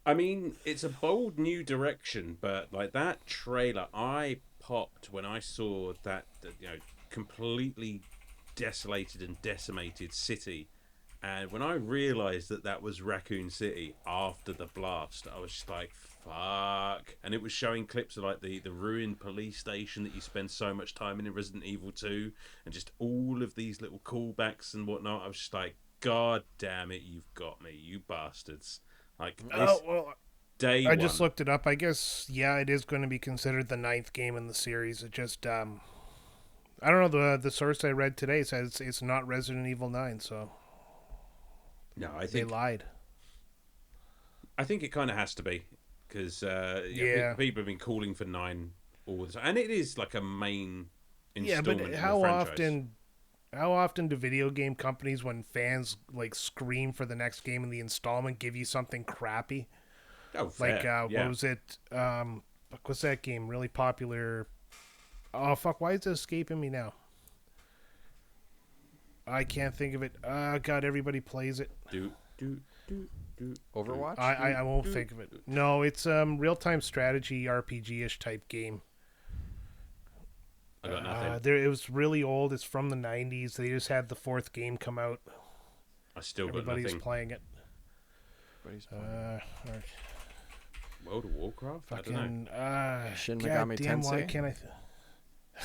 I mean, it's a bold new direction, but like that trailer, I popped when I saw that completely desolated and decimated city, and when I realised that was Raccoon City after the blast, I was just like, fuck. And it was showing clips of like the ruined police station that you spend so much time in Resident Evil 2, and just all of these little callbacks and whatnot. I was just like, God damn it, you've got me, you bastards. Like, day I one. just looked it up. I guess, yeah, it is going to be considered the 9th game in the series. It just, I don't know, the source I read today says it's not Resident Evil 9, so No, I they think lied. I think it kind of has to be, because Yeah. people have been calling for 9 all the time, and it is like a main Yeah, installment but in the how franchise. often do video game companies, when fans like scream for the next game in the installment, give you something crappy? Oh, Like, fair. Yeah. what was it? What's that game? Really popular. Oh, fuck. Why is it escaping me now? I can't think of it. God, everybody plays it. Do. Overwatch? I won't think of it. No, it's real-time strategy RPG-ish type game. I got nothing. It was really old. It's from the 90s. They just had the 4th game come out. I still got Everybody's nothing. playing it. Alright. World of Warcraft? I don't know. Fucking, Shin God Megami damn, why Tensei? can't I...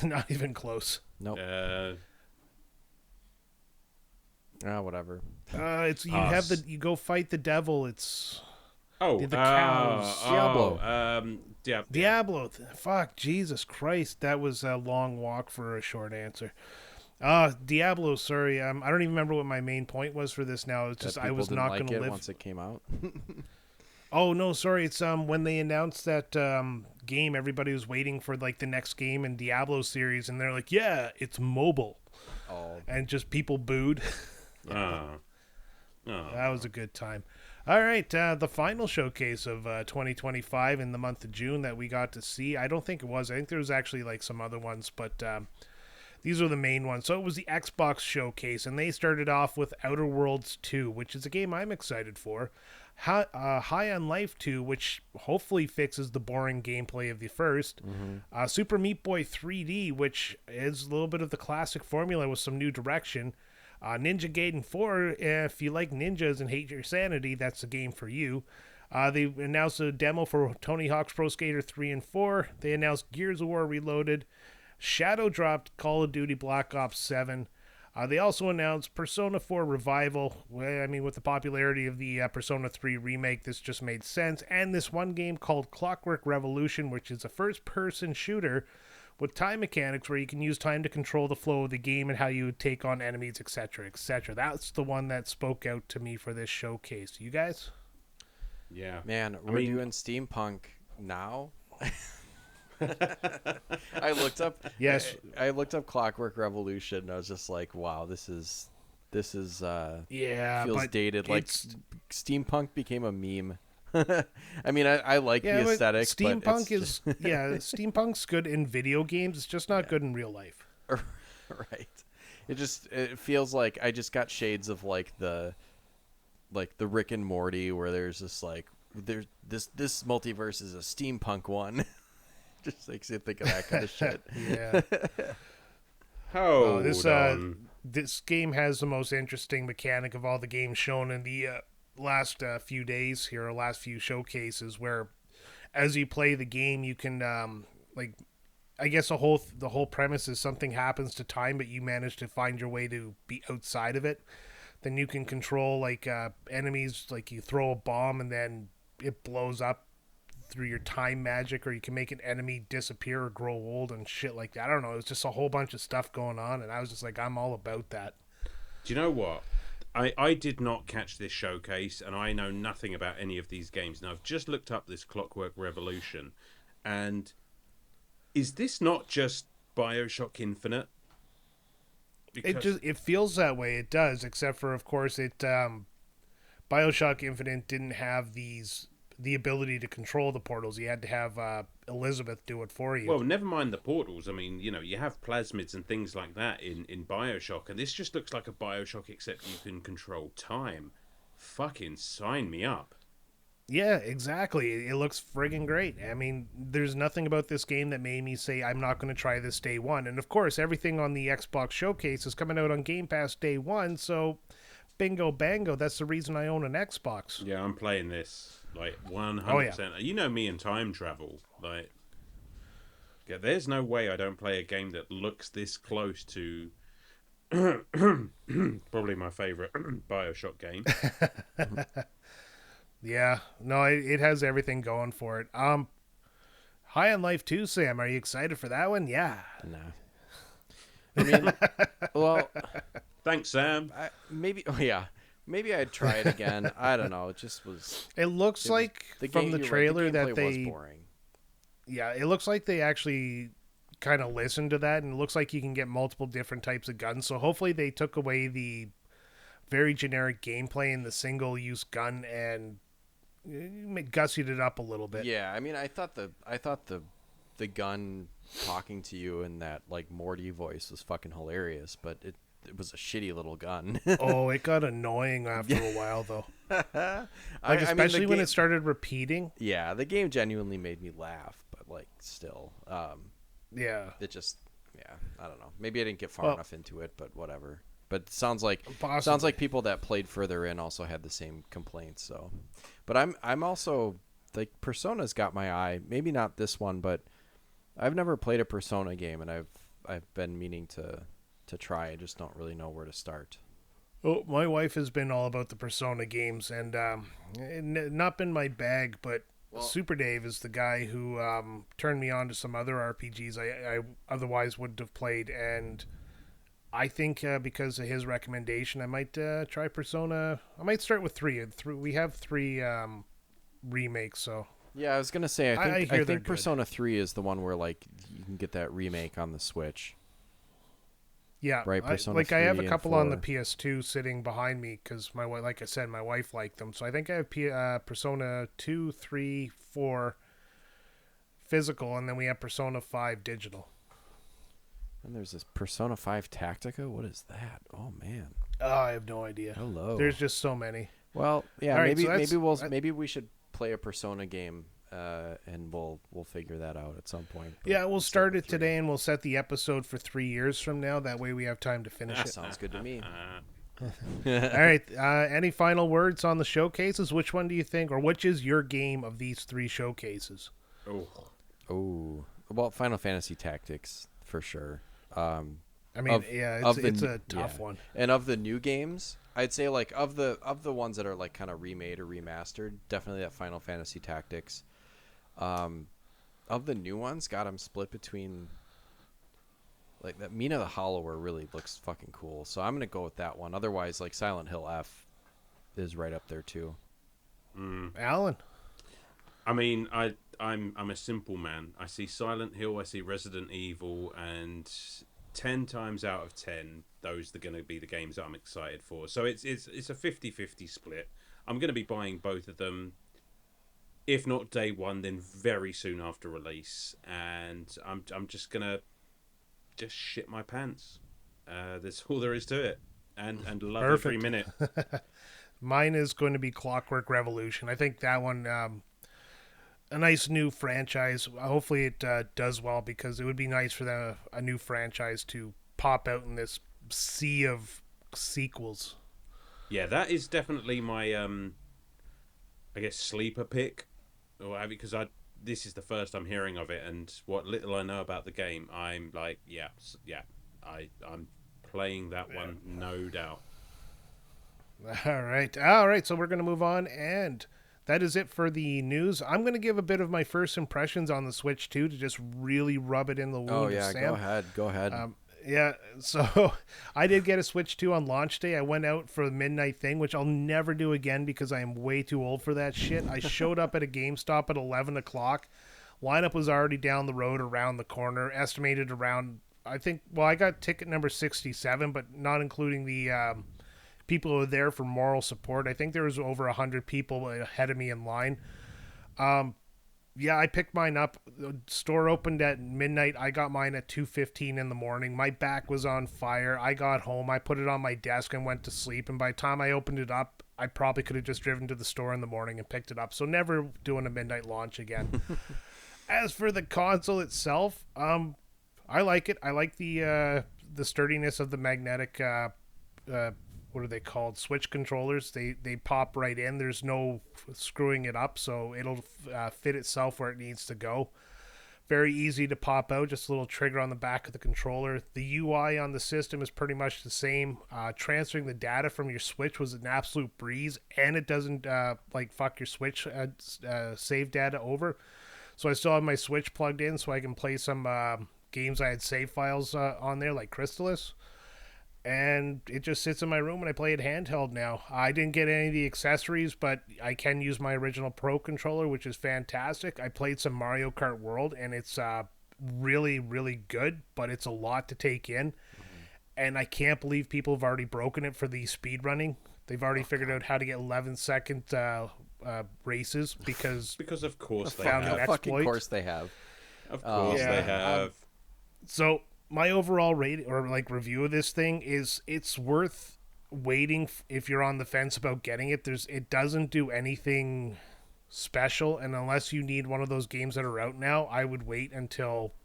Not even close. Nope. Whatever. It's you go fight the devil. It's the cows. Diablo. Diablo. Fuck, Jesus Christ, that was a long walk for a short answer. Diablo. Sorry, I don't even remember what my main point was for this now. It's just I was not going to live once it came out. Oh no, sorry. It's when they announced that game, everybody was waiting for like the next game in Diablo series, and they're like, "Yeah, it's mobile," and just people booed. That was a good time. All right, the final showcase of 2025 in the month of June that we got to see. I don't think it was. I think there was actually like some other ones, but these are the main ones. So it was the Xbox showcase, and they started off with Outer Worlds 2, which is a game I'm excited for. High on Life 2, which hopefully fixes the boring gameplay of the first. Super Meat Boy 3D, which is a little bit of the classic formula with some new direction. Ninja Gaiden 4, if you like ninjas and hate your sanity, that's the game for you. They announced a demo for Tony Hawk's Pro Skater 3 and 4. They announced Gears of War Reloaded. Shadow dropped Call of Duty Black Ops 7. They also announced Persona 4 Revival. Well, I mean, with the popularity of the Persona 3 remake, this just made sense. And this one game called Clockwork Revolution, which is a first-person shooter with time mechanics where you can use time to control the flow of the game and how you take on enemies, etc., etc. That's the one that spoke out to me for this showcase. You guys? Yeah. Man, we're doing steampunk now. I looked up. Yes. I looked up Clockwork Revolution. And I was just like, wow, this is yeah, feels but dated. Like steampunk became a meme. I mean, I like the aesthetic. Steampunk is steampunk's good in video games. It's just not good in real life. Right. It feels like I just got shades of like the Rick and Morty, where there's this like this multiverse is a steampunk one. Just makes you think of that kind of shit. Yeah. This game has the most interesting mechanic of all the games shown in the last few days here, or last few showcases, where as you play the game, you can like, I guess the whole premise is something happens to time, but you manage to find your way to be outside of it. Then you can control like enemies, like you throw a bomb and then it blows up through your time magic, or you can make an enemy disappear or grow old and shit like that. I don't know. It was just a whole bunch of stuff going on, and I was just like, I'm all about that. Do you know what? I did not catch this showcase, and I know nothing about any of these games. And I've just looked up this Clockwork Revolution, and is this not just BioShock Infinite? Because it feels that way. It does, except for, of course, BioShock Infinite didn't have the ability to control the portals. You had to have Elizabeth do it for you. Well, never mind the portals. I mean, you have plasmids and things like that in BioShock, and this just looks like a BioShock except you can control time. Fucking sign me up. Yeah, exactly. It looks friggin' great. I mean, there's nothing about this game that made me say I'm not going to try this day one. And of course, everything on the Xbox Showcase is coming out on Game Pass day one, so bingo bango, that's the reason I own an Xbox. Yeah, I'm playing this. Like 100%. Oh, yeah. You know me and time travel. Like, yeah, there's no way I don't play a game that looks this close to probably my favorite BioShock game. Yeah, no, it has everything going for it. High on Life 2, Sam. Are you excited for that one? Yeah. No. I mean, well, thanks, Sam. Maybe. Oh, yeah. Maybe I'd try it again. I don't know. It just was. It looks like from the trailer right, the that they. Was boring. Yeah, it looks like they actually kind of listened to that, and it looks like you can get multiple different types of guns. So hopefully they took away the very generic gameplay in the single-use gun and gussied it up a little bit. Yeah, I mean, I thought the gun talking to you in that like Morty voice was fucking hilarious, but it was a shitty little gun. Oh, it got annoying after a while, though. Like, especially when it started repeating. Yeah, the game genuinely made me laugh, but like still, yeah, it just, yeah, I don't know. Maybe I didn't get far enough into it, but whatever. But it sounds like people that played further in also had the same complaints. So, but I'm also like Persona's got my eye. Maybe not this one, but I've never played a Persona game, and I've been meaning to try. I just don't really know where to start. Oh, my wife has been all about the Persona games, and not been my bag, but Super Dave is the guy who turned me on to some other RPGs I otherwise wouldn't have played, and I think because of his recommendation, I might try Persona. I might start with 3. We have 3 remakes, so. Yeah, I was gonna say I think Persona 3 is the one where like you can get that remake on the Switch. Yeah, right. I have a couple on the PS2 sitting behind me because like I said, my wife liked them. So I think I have Persona 2, 3, 4 physical, and then we have Persona 5 digital. And there's this Persona 5 Tactica. What is that? Oh man. Oh, I have no idea. Hello. There's just so many. Well, yeah. All right, maybe we should play a Persona game. And we'll figure that out at some point. Yeah, we'll start it today, and we'll set the episode for 3 years from now. That way we have time to finish it. Sounds good to me. All right. Any final words on the showcases? Which one do you think, or which is your game of these 3 showcases? Oh. Well, Final Fantasy Tactics, for sure. I mean, it's a tough one. And of the new games, I'd say like of the ones that are like kind of remade or remastered, definitely that Final Fantasy Tactics. Of the new ones, God, I'm split between like that Mina the Hollower really looks fucking cool. So I'm gonna go with that one. Otherwise, like Silent Hill F is right up there too. Alan, I mean, I'm a simple man. I see Silent Hill, I see Resident Evil, and 10 times out of 10, those are going to be the games that I'm excited for. So it's a 50-50 split. I'm going to be buying both of them. If not day one, then very soon after release, and I'm just gonna shit my pants. That's all there is to it, and love every minute. Mine is going to be Clockwork Revolution. I think that one, a nice new franchise. Hopefully it does well, because it would be nice for a new franchise to pop out in this sea of sequels. Yeah, that is definitely my I guess, sleeper pick, or have you? Because this is the first I'm hearing of it, and what little I know about the game, I'm like, yeah, I'm playing that one, no doubt. All right. So we're gonna move on, and that is it for the news. I'm gonna give a bit of my first impressions on the Switch too, to just really rub it in the wound. Oh of yeah, Sam. go ahead. Yeah, so I did get a Switch 2 on launch day. I went out for the midnight thing, which I'll never do again because I am way too old for that shit. I showed up at a GameStop at 11 o'clock. Lineup was already down the road around the corner, estimated around, I think, well, I got ticket number 67, but not including the people who were there for moral support. I think there was over 100 people ahead of me in line. Yeah, I picked mine up. The store opened at midnight. I got mine at 2:15 in the morning. My back was on fire. I got home. I put it on my desk and went to sleep. And by the time I opened it up, I probably could have just driven to the store in the morning and picked it up. So never doing a midnight launch again. As for the console itself, I like it. I like the sturdiness of the magnetic what are they called? Switch controllers. They pop right in. There's no screwing it up, so it'll fit itself where it needs to go. Very easy to pop out. Just a little trigger on the back of the controller. The UI on the system is pretty much the same. Transferring the data from your Switch was an absolute breeze, and it doesn't fuck your Switch save data over. So I still have my Switch plugged in, so I can play some games I had save files on there, like Crystalis. And it just sits in my room and I play it handheld now. I didn't get any of the accessories, but I can use my original Pro controller, which is fantastic. I played some Mario Kart World, and it's really, really good, but it's a lot to take in. And I can't believe people have already broken it for the speed running. They've already figured out how to get 11-second races because of course they found have. an exploit. Fucking course they have. Of course they have. So my overall rate or review of this thing is it's worth waiting if you're on the fence about getting it. It doesn't do anything special, and unless you need one of those games that are out now, I would wait until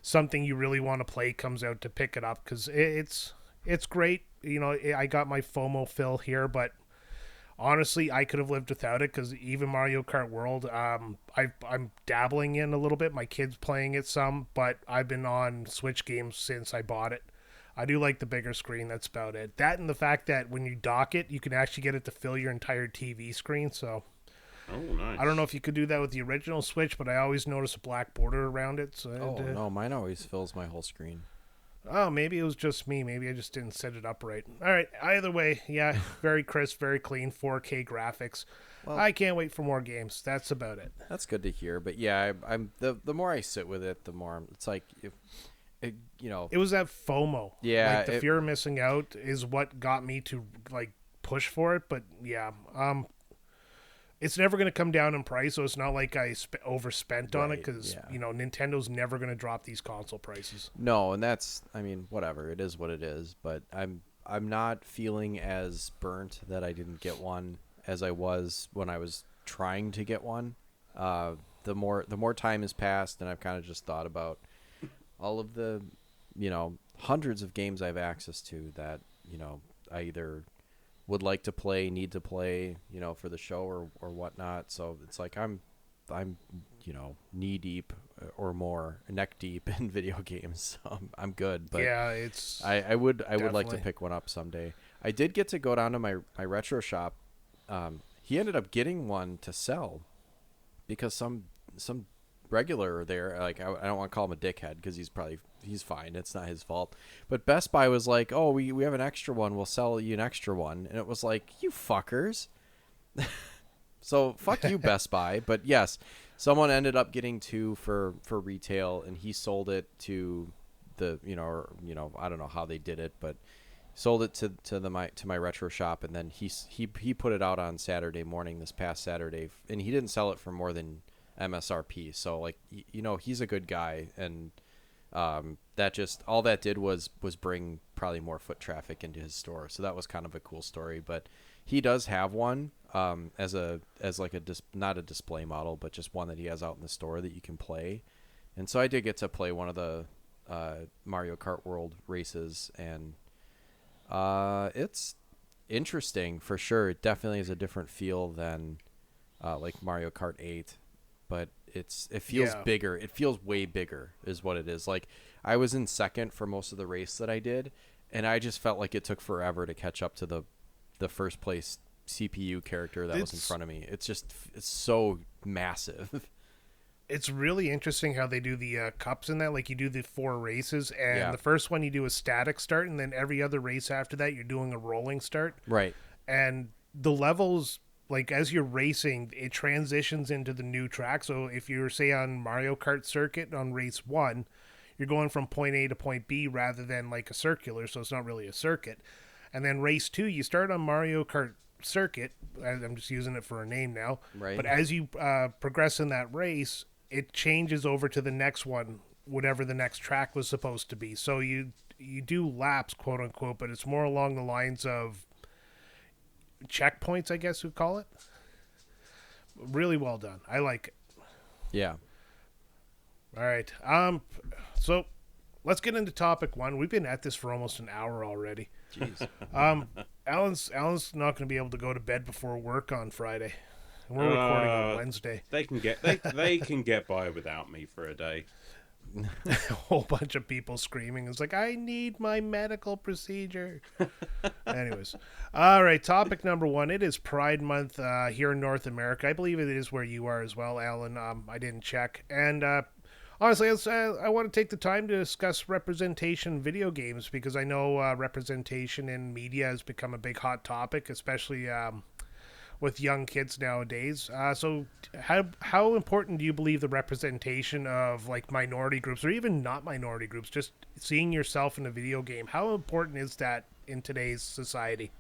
something you really want to play comes out to pick it up, because it's great. You know, I got my FOMO fill here, but honestly, I could have lived without it, because even Mario Kart World, I'm dabbling in a little bit. My kid's playing it some, but I've been on Switch games since I bought it. I do like the bigger screen. That's about it. That and the fact that when you dock it, you can actually get it to fill your entire TV screen. So, nice. I don't know if you could do that with the original Switch, but I always notice a black border around it. So no, mine always fills my whole screen. Oh, maybe it was just me. Maybe I just didn't set it up right. All right. Either way, yeah, very crisp, very clean, 4K graphics. Well, I can't wait for more games. That's about it. That's good to hear. But yeah, I'm the more I sit with it, the more it's like it was that FOMO. Yeah, the fear of missing out is what got me to push for it. But yeah, it's never going to come down in price, so it's not like I overspent on it, because Nintendo's never going to drop these console prices. No, and that's, I mean, whatever, it is what it is. But I'm not feeling as burnt that I didn't get one as I was when I was trying to get one. The more time has passed, and I've kind of just thought about all of the hundreds of games I have access to that I either would like to play, need to play, for the show or whatnot. So it's like I'm knee deep or more, neck deep in video games. So I'm good. But yeah, it's I would like to pick one up someday. I did get to go down to my retro shop. He ended up getting one to sell because some regular there, I don't want to call him a dickhead because he's fine. It's not his fault. But Best Buy was like, oh, we have an extra one. We'll sell you an extra one. And it was like, you fuckers. So fuck you, Best Buy. But yes, someone ended up getting two for retail, and he sold it to the, I don't know how they did it, but sold it to my retro shop. And then he put it out on Saturday morning, this past Saturday, and he didn't sell it for more than MSRP. So he's a good guy, and that just all that did was bring probably more foot traffic into his store. So that was kind of a cool story. But he does have one as not a display model, but just one that he has out in the store that you can play. And so I did get to play one of the Mario Kart World races, and it's interesting for sure. It definitely is a different feel than like Mario Kart 8, but it feels bigger. It feels way bigger is what it is. Like I was in second for most of the race that I did, and I just felt like it took forever to catch up to the first place CPU character that was in front of me. It's so massive. It's really interesting how they do the cups in that. Like you do the 4 races, and the first one you do a static start, and then every other race after that you're doing a rolling start. Right. And the levels, like as you're racing, it transitions into the new track. So if you're, say, on Mario Kart circuit on race 1, you're going from point A to point B rather than like a circular, so it's not really a circuit. And then race 2, you start on Mario Kart circuit. I'm just using it for a name now. Right. But as you progress in that race, it changes over to the next one, whatever the next track was supposed to be. So you do laps, quote unquote, but it's more along the lines of checkpoints, I guess we'd call it. Really well done. I like it. Yeah. All right. So let's get into topic 1. We've been at this for almost an hour already. Jeez. Alan's not going to be able to go to bed before work on Friday. And we're recording on Wednesday. They can get by without me for a day. A whole bunch of people screaming. It's like, I need my medical procedure. Anyways. All right. Topic number 1. It is Pride Month here in North America. I believe it is where you are as well, Alan. I didn't check. And honestly, I want to take the time to discuss representation in video games, because I know representation in media has become a big hot topic, especially with young kids nowadays. So how important do you believe the representation of like minority groups, or even not minority groups, just seeing yourself in a video game, how important is that in today's society?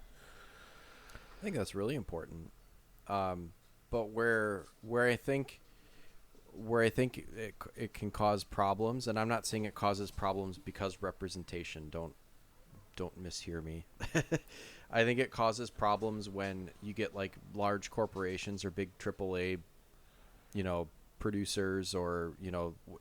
I think that's really important. But where I think it can cause problems, and I'm not saying it causes problems because representation, don't mishear me. I think it causes problems when you get like large corporations or big AAA, producers, or,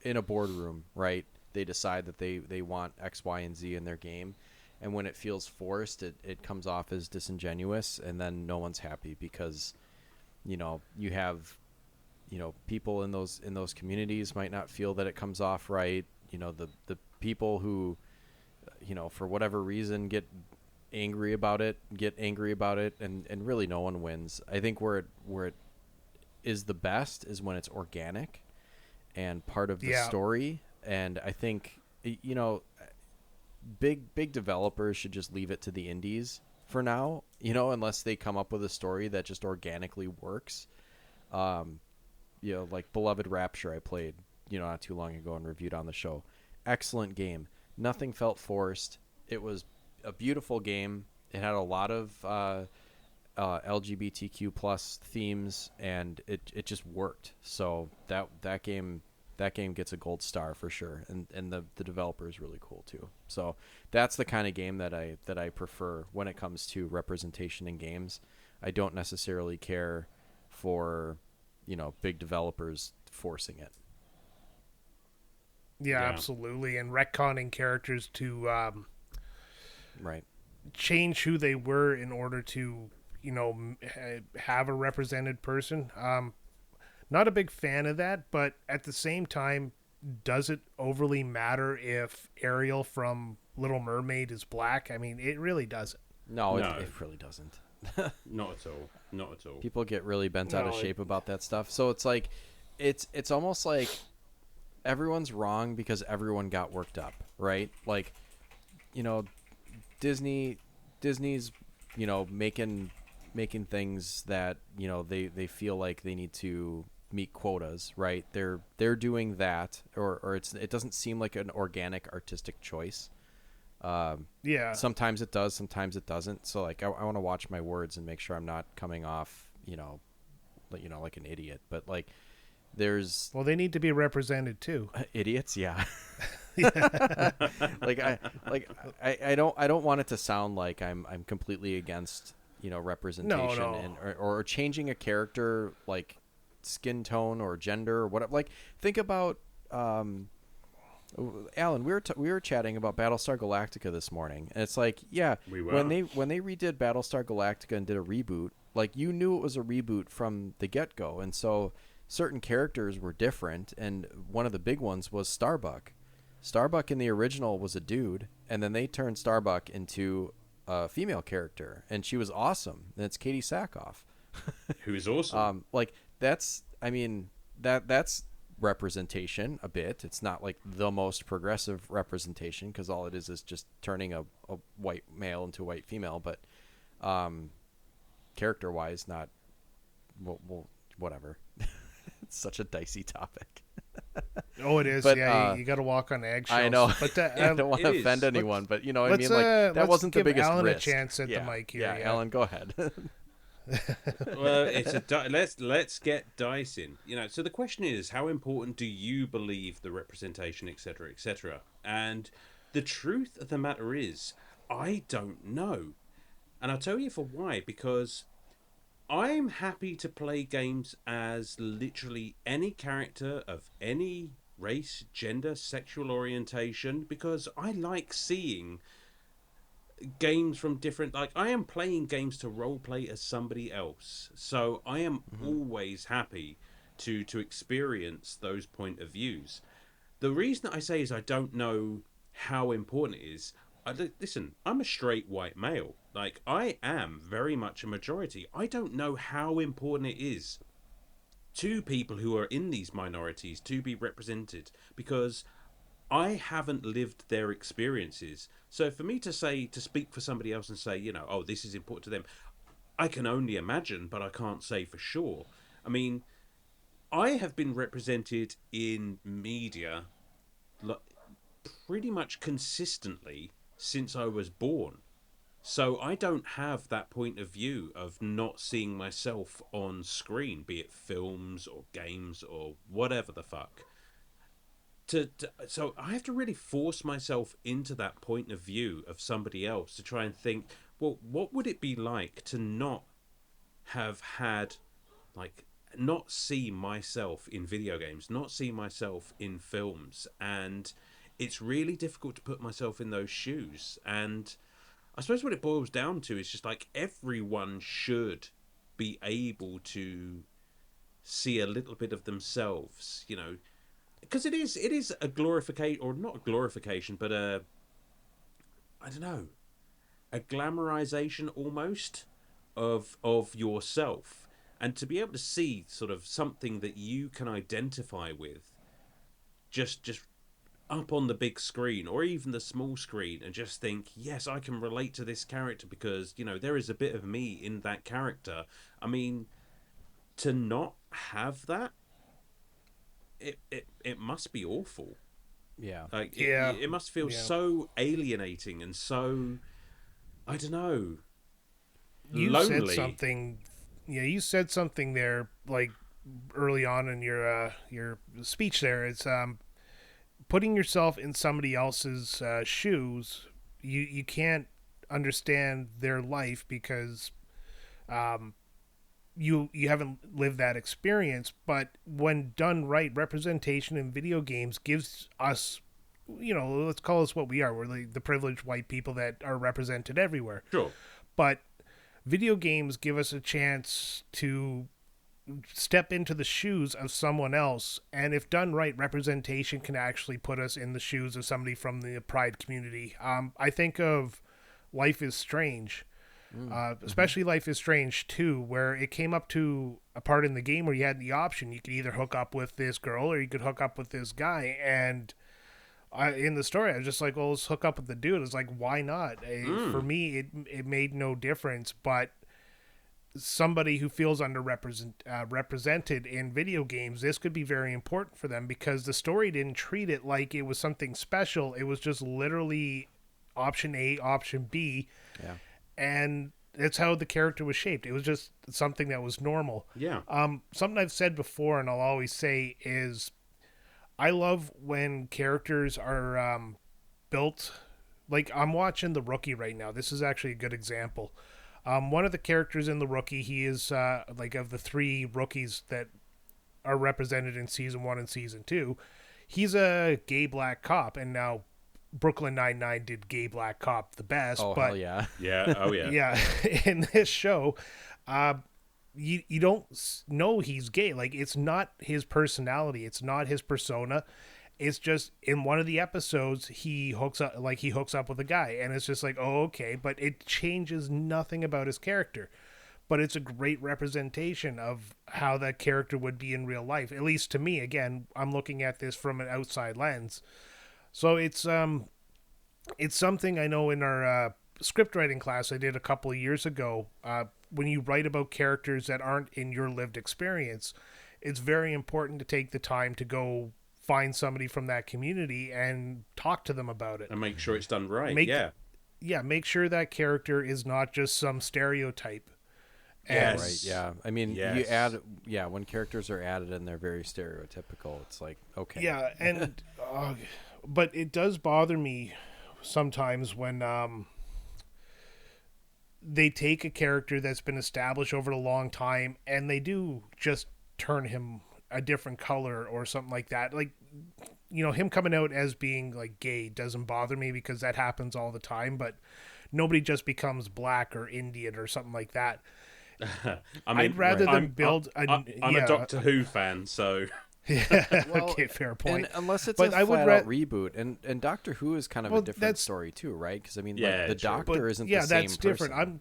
in a boardroom, right? They decide that they want X, Y, and Z in their game. And when it feels forced, it comes off as disingenuous, and then no one's happy because, you have, people in those communities might not feel that it comes off right. The people who, for whatever reason get angry about it, and really no one wins. I think where it is the best is when it's organic and part of the story. And I think, big developers should just leave it to the indies for now, unless they come up with a story that just organically works. Like Beloved Rapture I played, not too long ago and reviewed on the show. Excellent game. Nothing felt forced. It was a beautiful game. It had a lot of LGBTQ plus themes, and it just worked. So that game gets a gold star for sure, and the developer is really cool too. So that's the kind of game that I prefer when it comes to representation in games. I don't necessarily care for big developers forcing it. Yeah, absolutely. And retconning characters to right, change who they were in order to have a represented person. Not a big fan of that, but at the same time, does it overly matter if Ariel from Little Mermaid is black? I mean, it really doesn't. No. It really doesn't. Not at all. People get really bent out of shape about that stuff. So it's like, it's almost like everyone's wrong because everyone got worked up, right? Like, Disney's, making things that, they feel like they need to meet quotas, right? They're doing that, or it doesn't seem like an organic artistic choice. Sometimes it does, sometimes it doesn't. So like, I want to watch my words and make sure I'm not coming off, like an idiot. But like, they need to be represented too. Idiots, yeah. I don't want it to sound like I'm completely against representation. No. or changing a character, like skin tone or gender or whatever. Like, think about Alan, we were chatting about Battlestar Galactica this morning, and it's like, when they redid Battlestar Galactica and did a reboot, Like, you knew it was a reboot from the get-go, and so certain characters were different, and one of the big ones was Starbuck. Starbuck in the original was a dude, and then they turned Starbuck into a female character, and she was awesome. And it's Katie Sackhoff. Who is awesome. Like, that's, I mean, that's representation a bit. It's not like the most progressive representation, because all it is just turning a white male into a white female, but character wise, not well, whatever. It's such a dicey topic. Oh, it is. But, yeah, you got to walk on eggshells. I know. But I don't want to offend anyone, but you know what I mean. Like, that wasn't the biggest Alan risk. a chance at the mic here. Yeah, Alan, go ahead. Well, it's let's get dice in. You know, so the question is, how important do you believe the representation, etc., etc.? And the truth of the matter is, I don't know, and I'll tell you for why. Because I'm happy to play games as literally any character of any race, gender, sexual orientation, because I like seeing games from different, like, I am playing games to role play as somebody else, so I am always happy to experience those point of views. The reason that I say is I don't know how important it is. Listen, I'm a straight white male. Like, I am very much a majority. I don't know how important it is to people who are in these minorities to be represented, because I haven't lived their experiences. So for me to speak for somebody else and say, you know, oh, this is important to them, I can only imagine, but I can't say for sure. I mean, I have been represented in media pretty much consistently since I was born. So I don't have that point of view of not seeing myself on screen, be it films or games or whatever the fuck. So I have to really force myself into that point of view of somebody else to try and think, well, what would it be like to not have had, like, not see myself in video games, not see myself in films? And it's really difficult to put myself in those shoes. And I suppose what it boils down to is just like, everyone should be able to see a little bit of themselves, you know, because it is a glorification, or not a glorification, but I don't know, a glamorization almost of yourself, and to be able to see sort of something that you can identify with, just up on the big screen or even the small screen, and just think, yes, I can relate to this character because, you know, there is a bit of me in that character. I mean, to not have that, it must be awful. Yeah. Like, yeah. It must feel so alienating and so, I don't know, lonely. Said something. Yeah, you said something there, like, early on in your speech there. It's putting yourself in somebody else's shoes. You can't understand their life because you haven't lived that experience. But when done right, representation in video games gives us, you know, let's call us what we are. We're the privileged white people that are represented everywhere. Sure. But video games give us a chance to step into the shoes of someone else, and if done right, representation can actually put us in the shoes of somebody from the Pride community. I think of Life is Strange, especially Life is Strange 2, where it came up to a part in the game where you had the option. You could either hook up with this girl or you could hook up with this guy, and in the story, I was just like, well, let's hook up with the dude. It's like, why not? For me, it made no difference, but somebody who feels represented in video games, this could be very important for them, because the story didn't treat it like it was something special. It was just literally option A, option B. Yeah. And that's how the character was shaped. It was just something that was normal. Yeah. Something I've said before and I'll always say is, I love when characters are built. Like, I'm watching The Rookie right now. This is actually a good example. One of the characters in The Rookie, he is like, of the three rookies that are represented in season 1 and season 2, he's a gay black cop. And now Brooklyn Nine-Nine did gay black cop the best. Oh, but hell yeah. Yeah. Oh, yeah. yeah, in this show, you don't know he's gay. Like, it's not his personality, it's not his persona. It's just in one of the episodes he hooks up with a guy, and it's just like, oh, okay, but it changes nothing about his character. But it's a great representation of how that character would be in real life, at least to me. Again, I'm looking at this from an outside lens. So it's something I know in our script writing class I did a couple of years ago. When you write about characters that aren't in your lived experience, it's very important to take the time to go find somebody from that community and talk to them about it. And make sure it's done right, Make sure that character is not just some stereotype. Yes. Right, yeah. I mean, you add, when characters are added and they're very stereotypical, it's like, okay. Yeah, and, but it does bother me sometimes when they take a character that's been established over a long time and they do just turn him a different color or something like that. Like, him coming out as being like gay doesn't bother me because that happens all the time, but nobody just becomes black or Indian or something like that. I'd rather them build I'm a Doctor Who fan, so yeah. Well, okay, fair point. And unless it's a flat-out reboot, and Doctor Who is kind of a different story too, right? Because I mean, the Doctor isn't the same that's different. person.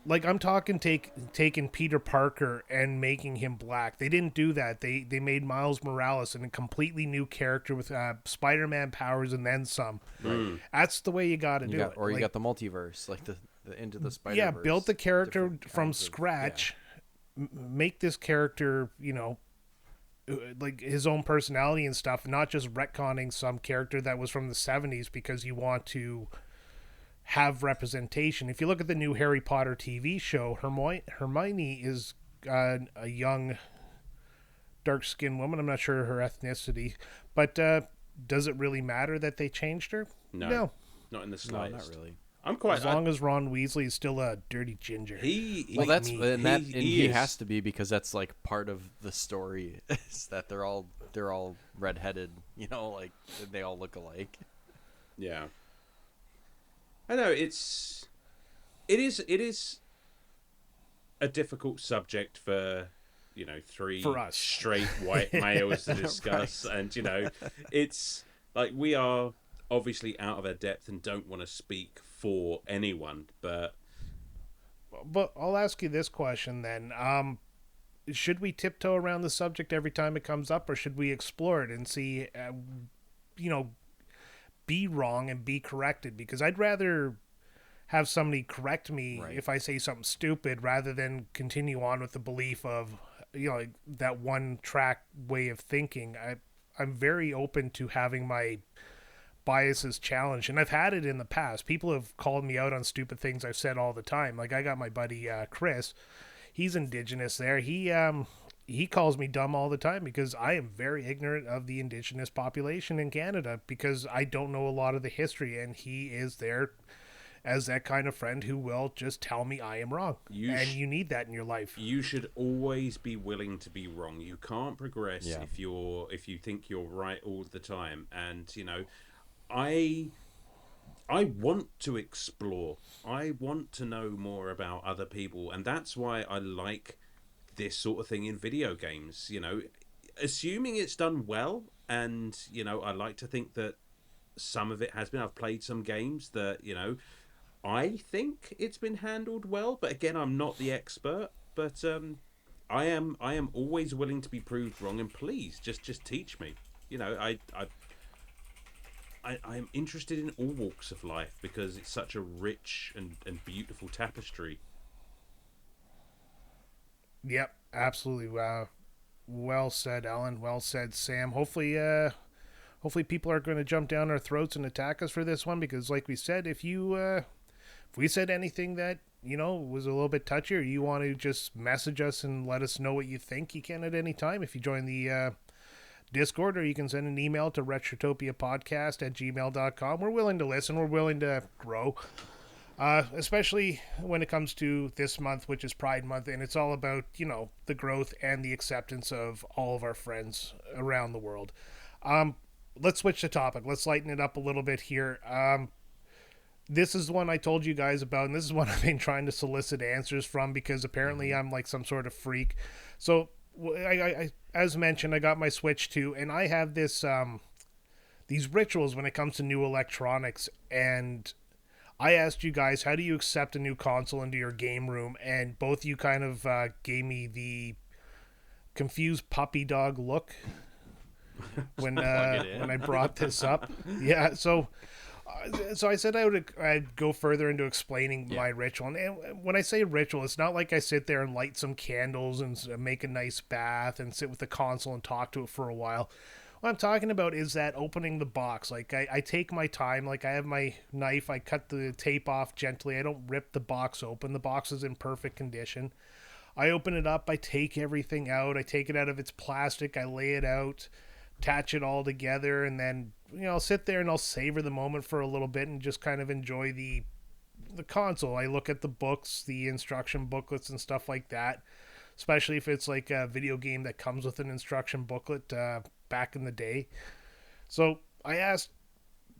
I'm talking taking Peter Parker and making him black. They didn't do that. They made Miles Morales a completely new character with Spider-Man powers and then some. Right. That's the way you got to do it. Or you got the multiverse, like the Into the Spider-Verse. Yeah, build the character from scratch. Make this character, like his own personality and stuff, not just retconning some character that was from the 70s because you want to have representation. If you look at the new Harry Potter TV show, Hermione is a young dark-skinned woman. I'm not sure her ethnicity, but does it really matter that they changed her? No, not in the slightest. No, not really. As long as Ron Weasley is still a dirty ginger. He has to be, because that's like part of the story is that they're all redheaded, like they all look alike. Yeah. I know it is a difficult subject for three for us straight white males to discuss, right. And it's like we are obviously out of our depth and don't want to speak for anyone, but I'll ask you this question then. Should we tiptoe around the subject every time it comes up, or should we explore it and see be wrong and be corrected? Because I'd rather have somebody correct me if I say something stupid rather than continue on with the belief of like that one track way of thinking. I'm very open to having my biases challenged, and I've had it in the past. People have called me out on stupid things I've said all the time. Like I got my buddy Chris, he's Indigenous there. He calls me dumb all the time because I am very ignorant of the Indigenous population in Canada because I don't know a lot of the history, and he is there as that kind of friend who will just tell me I am wrong. You need that in your life. You should always be willing to be wrong. You can't progress if you think you're right all the time. And I want to explore. I want to know more about other people, and that's why I like this sort of thing in video games. Assuming it's done well, and I like to think that some of it has been. I've played some games that I think it's been handled well, but again, I'm not the expert. But I am always willing to be proved wrong, and please just teach me. I'm interested in all walks of life because it's such a rich and beautiful tapestry. Yep, absolutely. Well said, Alan. Well said, Sam. Hopefully people are going to jump down our throats and attack us for this one because, like we said, if we said anything that was a little bit touchy, or you want to just message us and let us know what you think, you can at any time. If you join the Discord, or you can send an email to retrotopiapodcast@gmail.com. We're willing to listen. We're willing to grow. Especially when it comes to this month, which is Pride Month, and it's all about, the growth and the acceptance of all of our friends around the world. Let's switch the topic. Let's lighten it up a little bit here. this is one I told you guys about, and this is one I've been trying to solicit answers from because apparently I'm like some sort of freak. So, as mentioned, I got my Switch 2, and I have this these rituals when it comes to new electronics. And I asked you guys, how do you accept a new console into your game room? And both you kind of gave me the confused puppy dog look when I brought this up. Yeah, so I said I'd go further into explaining my ritual. And when I say ritual, it's not like I sit there and light some candles and make a nice bath and sit with the console and talk to it for a while. What I'm talking about is that opening the box. Like, I take my time. Like, I have my knife. I cut the tape off gently. I don't rip the box open. The box is in perfect condition. I open it up. I take everything out. I take it out of its plastic. I lay it out, attach it all together, and then I'll sit there and I'll savor the moment for a little bit and just kind of enjoy the console. I look at the books, the instruction booklets and stuff like that, especially if it's like a video game that comes with an instruction booklet back in the day. So I asked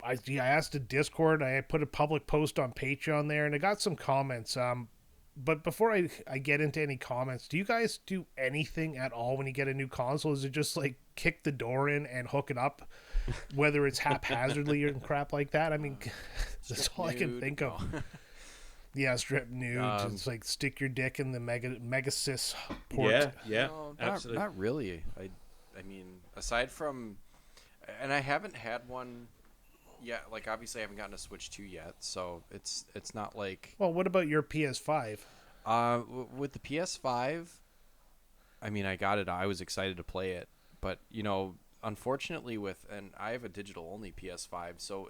a Discord. I put a public post on Patreon there, and I got some comments. But before I get into any comments, do you guys do anything at all when you get a new console? Is it just like kick the door in and hook it up, whether it's haphazardly and crap like that? I mean, that's all I can think of. Yeah, strip nude. It's like stick your dick in the Megasys port. Yeah, no, absolutely. Not really. I mean, aside from, and I haven't had one. Yeah, like obviously I haven't gotten a Switch 2 yet, so it's not like. Well, what about your PS5? With the PS5, I mean, I got it. I was excited to play it, but unfortunately, and I have a digital only PS5, so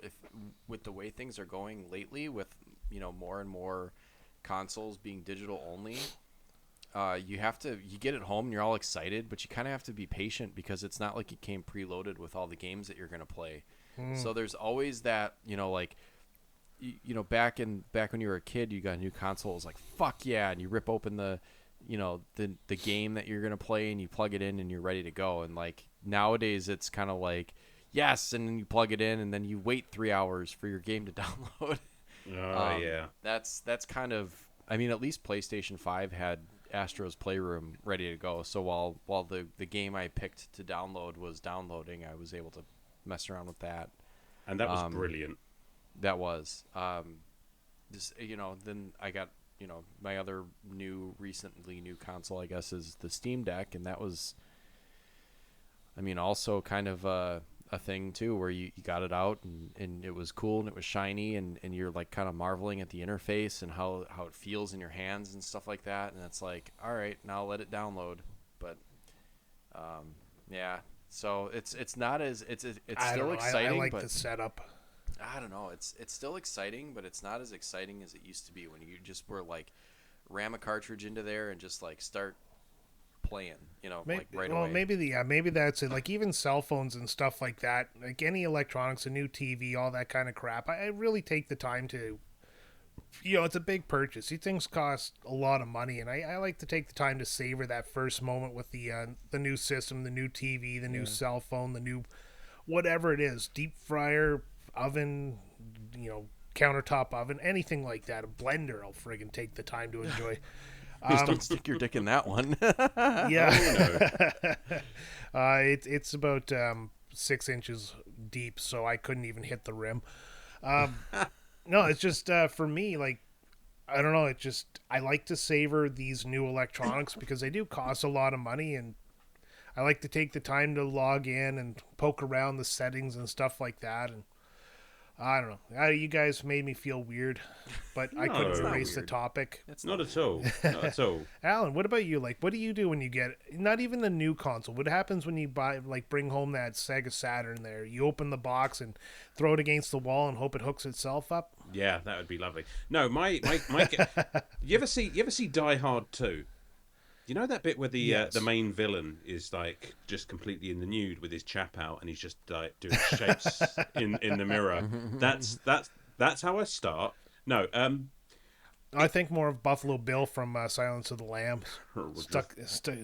with the way things are going lately, with more and more consoles being digital only, you get it home and you're all excited, but you kind of have to be patient because it's not like it came preloaded with all the games that you're gonna play. So there's always that, back when you were a kid, you got a new console. It was like, fuck yeah. And you rip open the game that you're going to play and you plug it in and you're ready to go. And like nowadays it's kind of like, yes. And then you plug it in and then you wait 3 hours for your game to download. Yeah. That's kind of, I mean, at least PlayStation 5 had Astro's Playroom ready to go. So while the game I picked to download was downloading, I was able to mess around with that, and that was brilliant. That was then I got my other recently new console, I guess, is the Steam Deck, and that was, I mean, also kind of a thing too, where you got it out and it was cool and it was shiny and you're like kind of marveling at the interface and how it feels in your hands and stuff like that, and it's like, all right, now let it download. But yeah. So it's not as it's still exciting. I like but the setup. I don't know. It's still exciting, but it's not as exciting as it used to be when you just were like ram a cartridge into there and just like start playing. Like right away. Well, maybe that's it. Like even cell phones and stuff like that. Like any electronics, a new TV, all that kind of crap. I really take the time to. It's a big purchase. These things cost a lot of money, and I like to take the time to savor that first moment with the new system, the new TV, the new cell phone, the new whatever it is, deep fryer, oven, countertop oven, anything like that. A blender, I'll friggin' take the time to enjoy. Just don't stick your dick in that one. Yeah. It's about 6 inches deep, so I couldn't even hit the rim. No, it's just for me, like, I don't know. I like to savor these new electronics because they do cost a lot of money, and I like to take the time to log in and poke around the settings and stuff like that. And I don't know. You guys made me feel weird, but I couldn't erase the topic. It's not at all. Not at all. Alan, what about you? Like, what do you do when you get not even the new console? What happens when you bring home that Sega Saturn there? You open the box and throw it against the wall and hope it hooks itself up? Yeah, that would be lovely. No, my you ever see Die Hard 2? You know that bit where the main villain is like just completely in the nude with his chap out and he's just like doing shapes in the mirror. That's how I start. No, I think more of Buffalo Bill from Silence of the Lambs.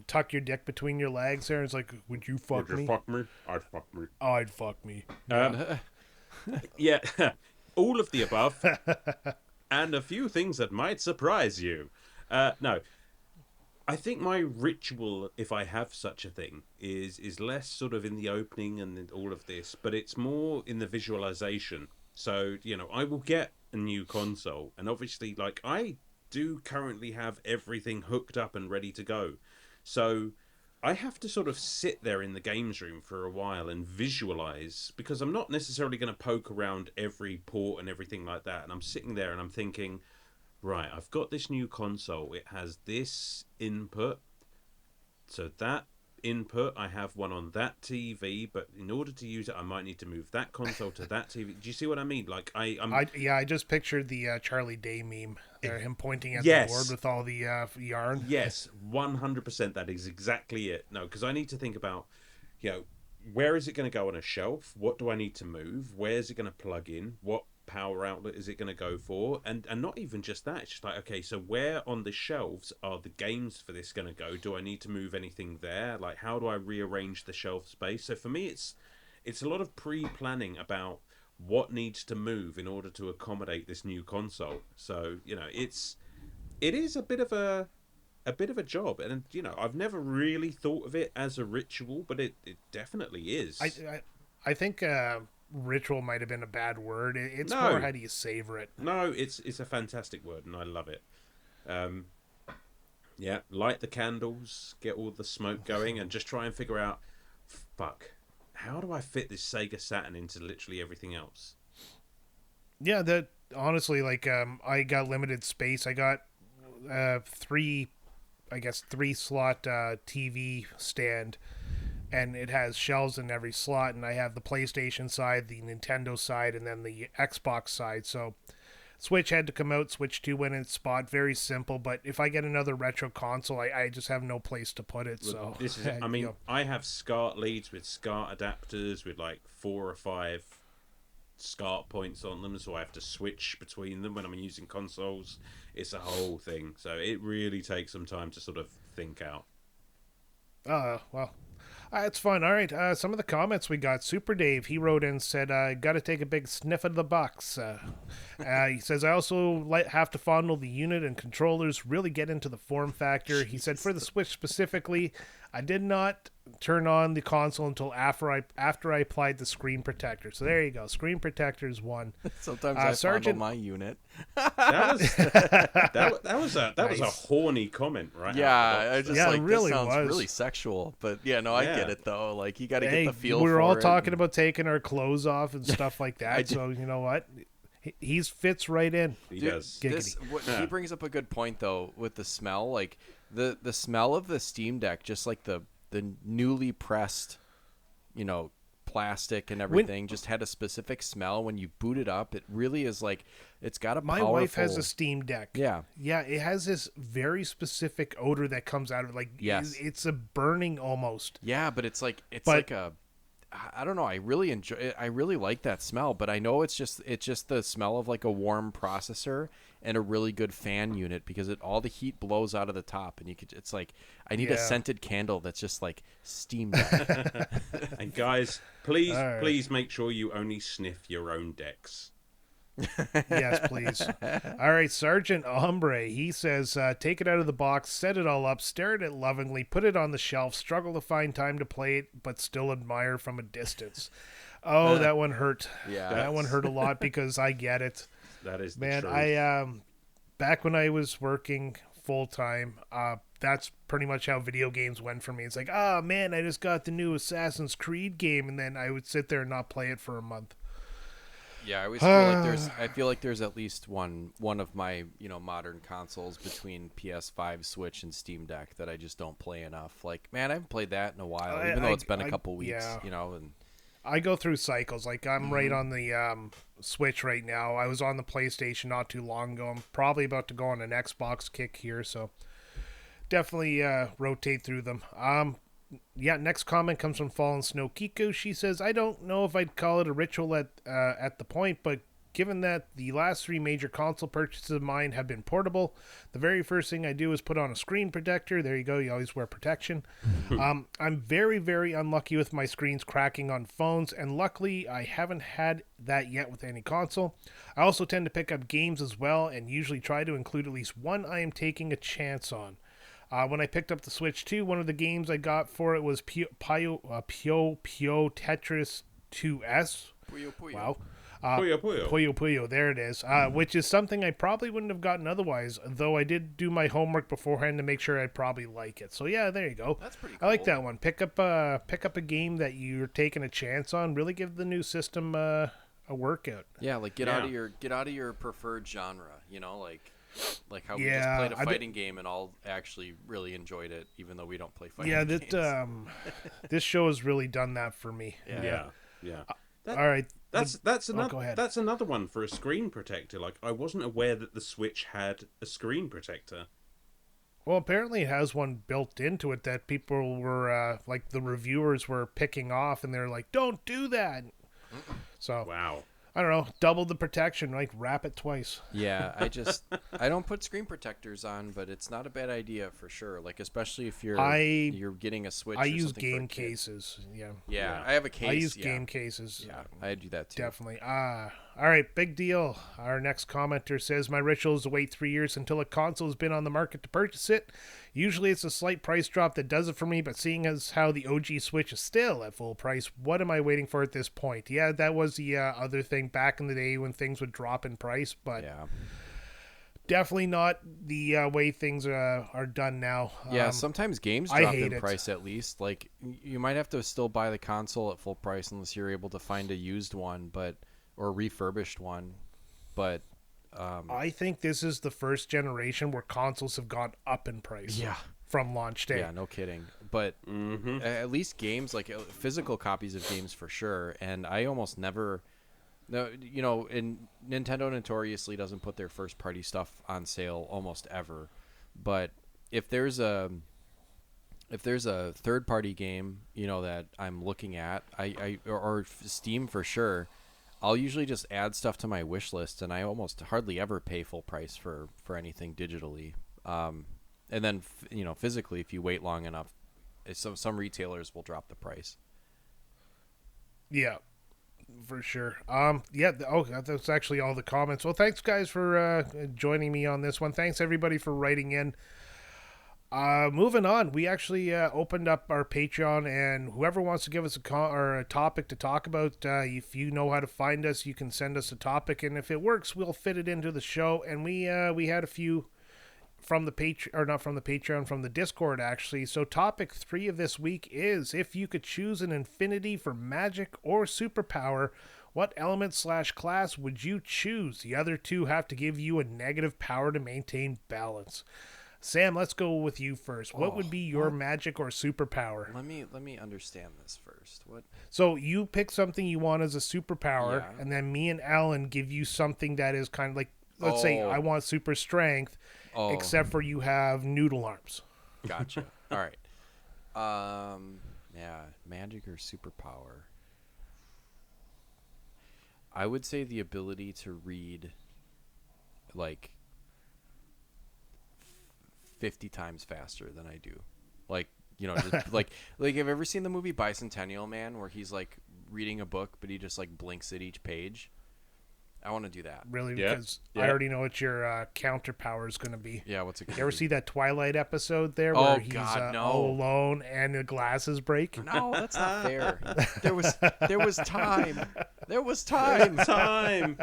Tuck your dick between your legs there. It's like, would you fuck me? Fuck me? I'd fuck me. I'd fuck me. Yeah. all of the above, and a few things that might surprise you. No, I think my ritual, if I have such a thing, is less sort of in the opening and all of this, but it's more in the visualization. So, I will get a new console, and obviously, like, I do currently have everything hooked up and ready to go. So I have to sort of sit there in the games room for a while and visualize, because I'm not necessarily going to poke around every port and everything like that. And I'm sitting there and I'm thinking, right, I've got this new console. It has this input. So that input, I have one on that TV, but in order to use it, I might need to move that console to that TV. Do you see what I mean? Like, I just pictured the Charlie Day meme there, him pointing at Yes. the board with all the yarn. Yes, 100%. That is exactly it. No, because I need to think about, where is it going to go on a shelf? What do I need to move? Where's it going to plug in? What power outlet is it going to go for? And not even just that. It's just like, okay, so where on the shelves are the games for this going to go? Do I need to move anything there? Like, how do I rearrange the shelf space? So for me, it's a lot of pre-planning about what needs to move in order to accommodate this new console. So it is a bit of a job, and I've never really thought of it as a ritual, but it definitely is. I think ritual might have been a bad word. It's No. more, how do you savor it? No, it's a fantastic word, and I love it. Light the candles, get all the smoke going, and just try and figure out, fuck, how do I fit this Sega Saturn into literally everything else? Yeah, that honestly, like, I got limited space. I got three slot TV stand, and it has shelves in every slot, and I have the PlayStation side, the Nintendo side, and then the Xbox side. So Switch had to come out. Switch 2 went in its spot. Very simple, but if I get another retro console, I just have no place to put it. So this is, I mean, I have SCART leads with SCART adapters with like 4 or 5 SCART points on them, so I have to switch between them when I'm using consoles. It's a whole thing, so it really takes some time to sort of think out. Well, it's fun. All right, some of the comments we got. Super Dave, he wrote in and said, got to take a big sniff of the box. He says, I also have to fondle the unit and controllers, really get into the form factor. He said, for the Switch specifically, I did not turn on the console until after I applied the screen protector. So there you go. Screen protector is one. Sometimes I fondle my unit. That was a horny comment, right? Yeah, I just like, really this sounds was. really sexual. But I get it though. Like, you got to get the feel. We were for all it talking about taking our clothes off and stuff like that. So you know what? He fits right in. He does. He brings up a good point though with the smell. Like the smell of the Steam Deck, just like the newly pressed, plastic and everything, just had a specific smell. When you boot it up, it really is like, it's got a My wife has a Steam Deck. Yeah, it has this very specific odor that comes out of it. Like, yes, it's a burning almost. Yeah, but it's like a, I don't know. I really enjoy it. I really like that smell, but I know it's just the smell of like a warm processor and a really good fan unit, because all the heat blows out of the top, and it's like, I need a scented candle that's just like Steam Deck. And guys, please make sure you only sniff your own decks. Yes, please. All right, Sergeant Ombre, he says, take it out of the box, set it all up, stare at it lovingly, put it on the shelf, struggle to find time to play it, but still admire from a distance. Oh, that one hurt. Yeah, that one hurt a lot, because I get it. That is the man. truth. I back when I was working full time, that's pretty much how video games went for me. It's like, oh man, I just got the new Assassin's Creed game, and then I would sit there and not play it for a month. Yeah, I always feel like there's at least one of my modern consoles between PS5, Switch, and Steam Deck that I just don't play enough. Like, man, I haven't played that in a while, even though it's been a couple weeks. And I go through cycles. Like, I'm right on the Switch right now. I was on the PlayStation not too long ago. I'm probably about to go on an Xbox kick here, so definitely rotate through them. Next comment comes from Fallen Snow Kiko. She says, I don't know if I'd call it a ritual at the point, but given that the last 3 major console purchases of mine have been portable, the very first thing I do is put on a screen protector. There you go. You always wear protection. I'm very, very unlucky with my screens cracking on phones, and luckily I haven't had that yet with any console. I also tend to pick up games as well, and usually try to include at least one I am taking a chance on. When I picked up the Switch 2, one of the games I got for it was Puyo Tetris 2S. Puyo Puyo. Wow. Puyo. Puyo, there it is. Which is something I probably wouldn't have gotten otherwise, though I did do my homework beforehand to make sure I'd probably like it. So yeah, there you go. That's pretty cool. I like that one. Pick up a game that you're taking a chance on. Really give the new system a workout. Yeah, like get out of your preferred genre. You know, like how we just played a fighting game and all actually really enjoyed it, even though we don't play fighting games. This show has really done that for me. Yeah. All right. That's another go ahead. that's another one for a screen protector. Like, I wasn't aware that the Switch had a screen protector. Well, apparently it has one built into it that people were like the reviewers were picking off, and they're like, "Don't do that." So Wow. I don't know, double the protection, like wrap it twice. Yeah, I don't put screen protectors on, but it's not a bad idea for sure. Like, especially if you're getting a Switch. I or use something game for a kid. cases. Yeah. Yeah, I have a case. I use game cases. Yeah, I do that too. Definitely. All right, big deal. Our next commenter says, my ritual is to wait 3 years until a console has been on the market to purchase it. Usually it's a slight price drop that does it for me, but seeing as how the OG Switch is still at full price, what am I waiting for at this point? Yeah, that was the other thing back in the day when things would drop in price, but definitely not the way things are done now. Yeah, sometimes games drop in price at least. Like, you might have to still buy the console at full price unless you're able to find a used one, or a refurbished one. But I think this is the first generation where consoles have gone up in price. Yeah. From launch day. Yeah, no kidding. But at least games, like physical copies of games for sure. And I almost never... No, you know, and Nintendo notoriously doesn't put their first party stuff on sale almost ever. But if there's a third party game, you know, that I'm looking at, or Steam for sure, I'll usually just add stuff to my wish list, and I almost hardly ever pay full price for anything digitally. And then you know, physically, if you wait long enough, some retailers will drop the price. Yeah. For sure. That's actually all the comments. Well, thanks guys for joining me on this one. Thanks everybody for writing in. Moving on, we actually opened up our Patreon, and whoever wants to give us a topic to talk about, if you know how to find us, you can send us a topic, and if it works, we'll fit it into the show. And we had a few from the Patreon, from the Discord actually. So topic 3 of this week is, if you could choose an infinity for magic or superpower, what element / class would you choose? The other two have to give you a negative power to maintain balance. Sam, let's go with you first. What would be your magic or superpower? Let me understand this first. What? So you pick something you want as a superpower, and then me and Alan give you something that is kind of like, let's say I want super strength, except for you have noodle arms. Gotcha. All right. Yeah, magic or superpower. I would say the ability to read, like, 50 times faster than I do. Like, you know, just like have you ever seen the movie Bicentennial Man, where he's like reading a book but he just like blinks at each page? I want to do that. Really? Because I already know what your counter power is going to be. Yeah, what's it going to be? You ever see that Twilight episode there where he's all alone and the glasses break? No, that's not fair. There was time. There was time.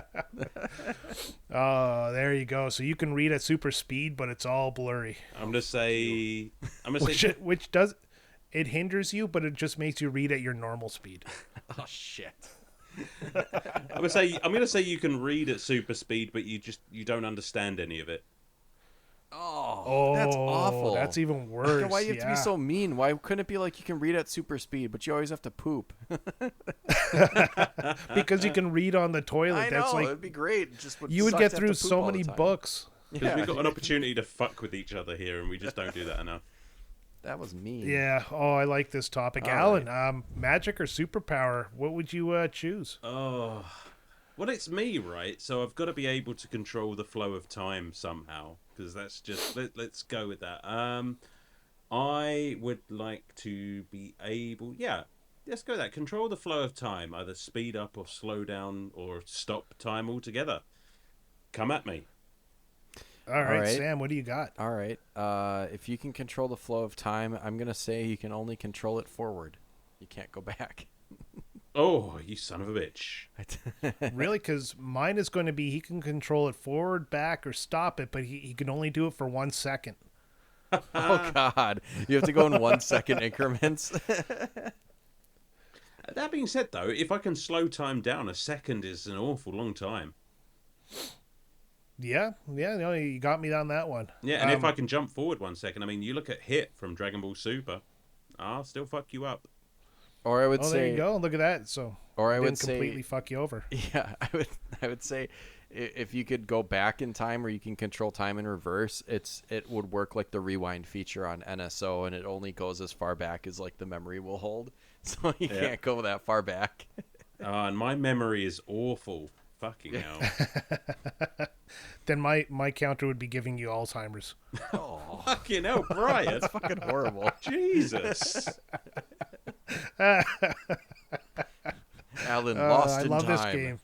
Oh, there you go. So you can read at super speed, but it's all blurry. I'm gonna say which does it hinders you, but it just makes you read at your normal speed. Oh shit. I'm gonna say you can read at super speed, but you don't understand any of it. Oh, that's awful. That's even worse. Why do you have to be so mean? Why couldn't it be like you can read at super speed, but you always have to poop? Because you can read on the toilet. I know, that's like, it'd be great. Just you would get through so many books. Because we've got an opportunity to fuck with each other here, and we just don't do that enough. That was mean. Yeah. Oh, I like this topic. Alan, magic or superpower? What would you choose? Oh, Well, it's me, right? So I've got to be able to control the flow of time somehow, because that's just let's go with that. I would like to be able, yeah, let's go with that. Control the flow of time, either speed up or slow down or stop time altogether. Come at me. All right, Sam, what do you got? All right. If you can control the flow of time, I'm gonna say you can only control it forward. You can't go back. Oh, you son of a bitch. Really? Because mine is going to be he can control it forward, back, or stop it, but he can only do it for 1 second. Oh, God. You have to go in 1 second increments. That being said, though, if I can slow time down, a second is an awful long time. Yeah, no, you got me on that one. Yeah, and if I can jump forward 1 second, I mean, you look at Hit from Dragon Ball Super, I'll still fuck you up. Or I would say, there you go. Look at that. So, or I would didn't completely fuck you over. Yeah, I would say, if you could go back in time, or you can control time in reverse, it would work like the rewind feature on NSO, and it only goes as far back as like the memory will hold. So you can't go that far back. And my memory is awful. Fucking hell. Then my counter would be giving you Alzheimer's. Oh, fucking hell, Brian. That's fucking horrible. Jesus. Alan lost I in love time. this game.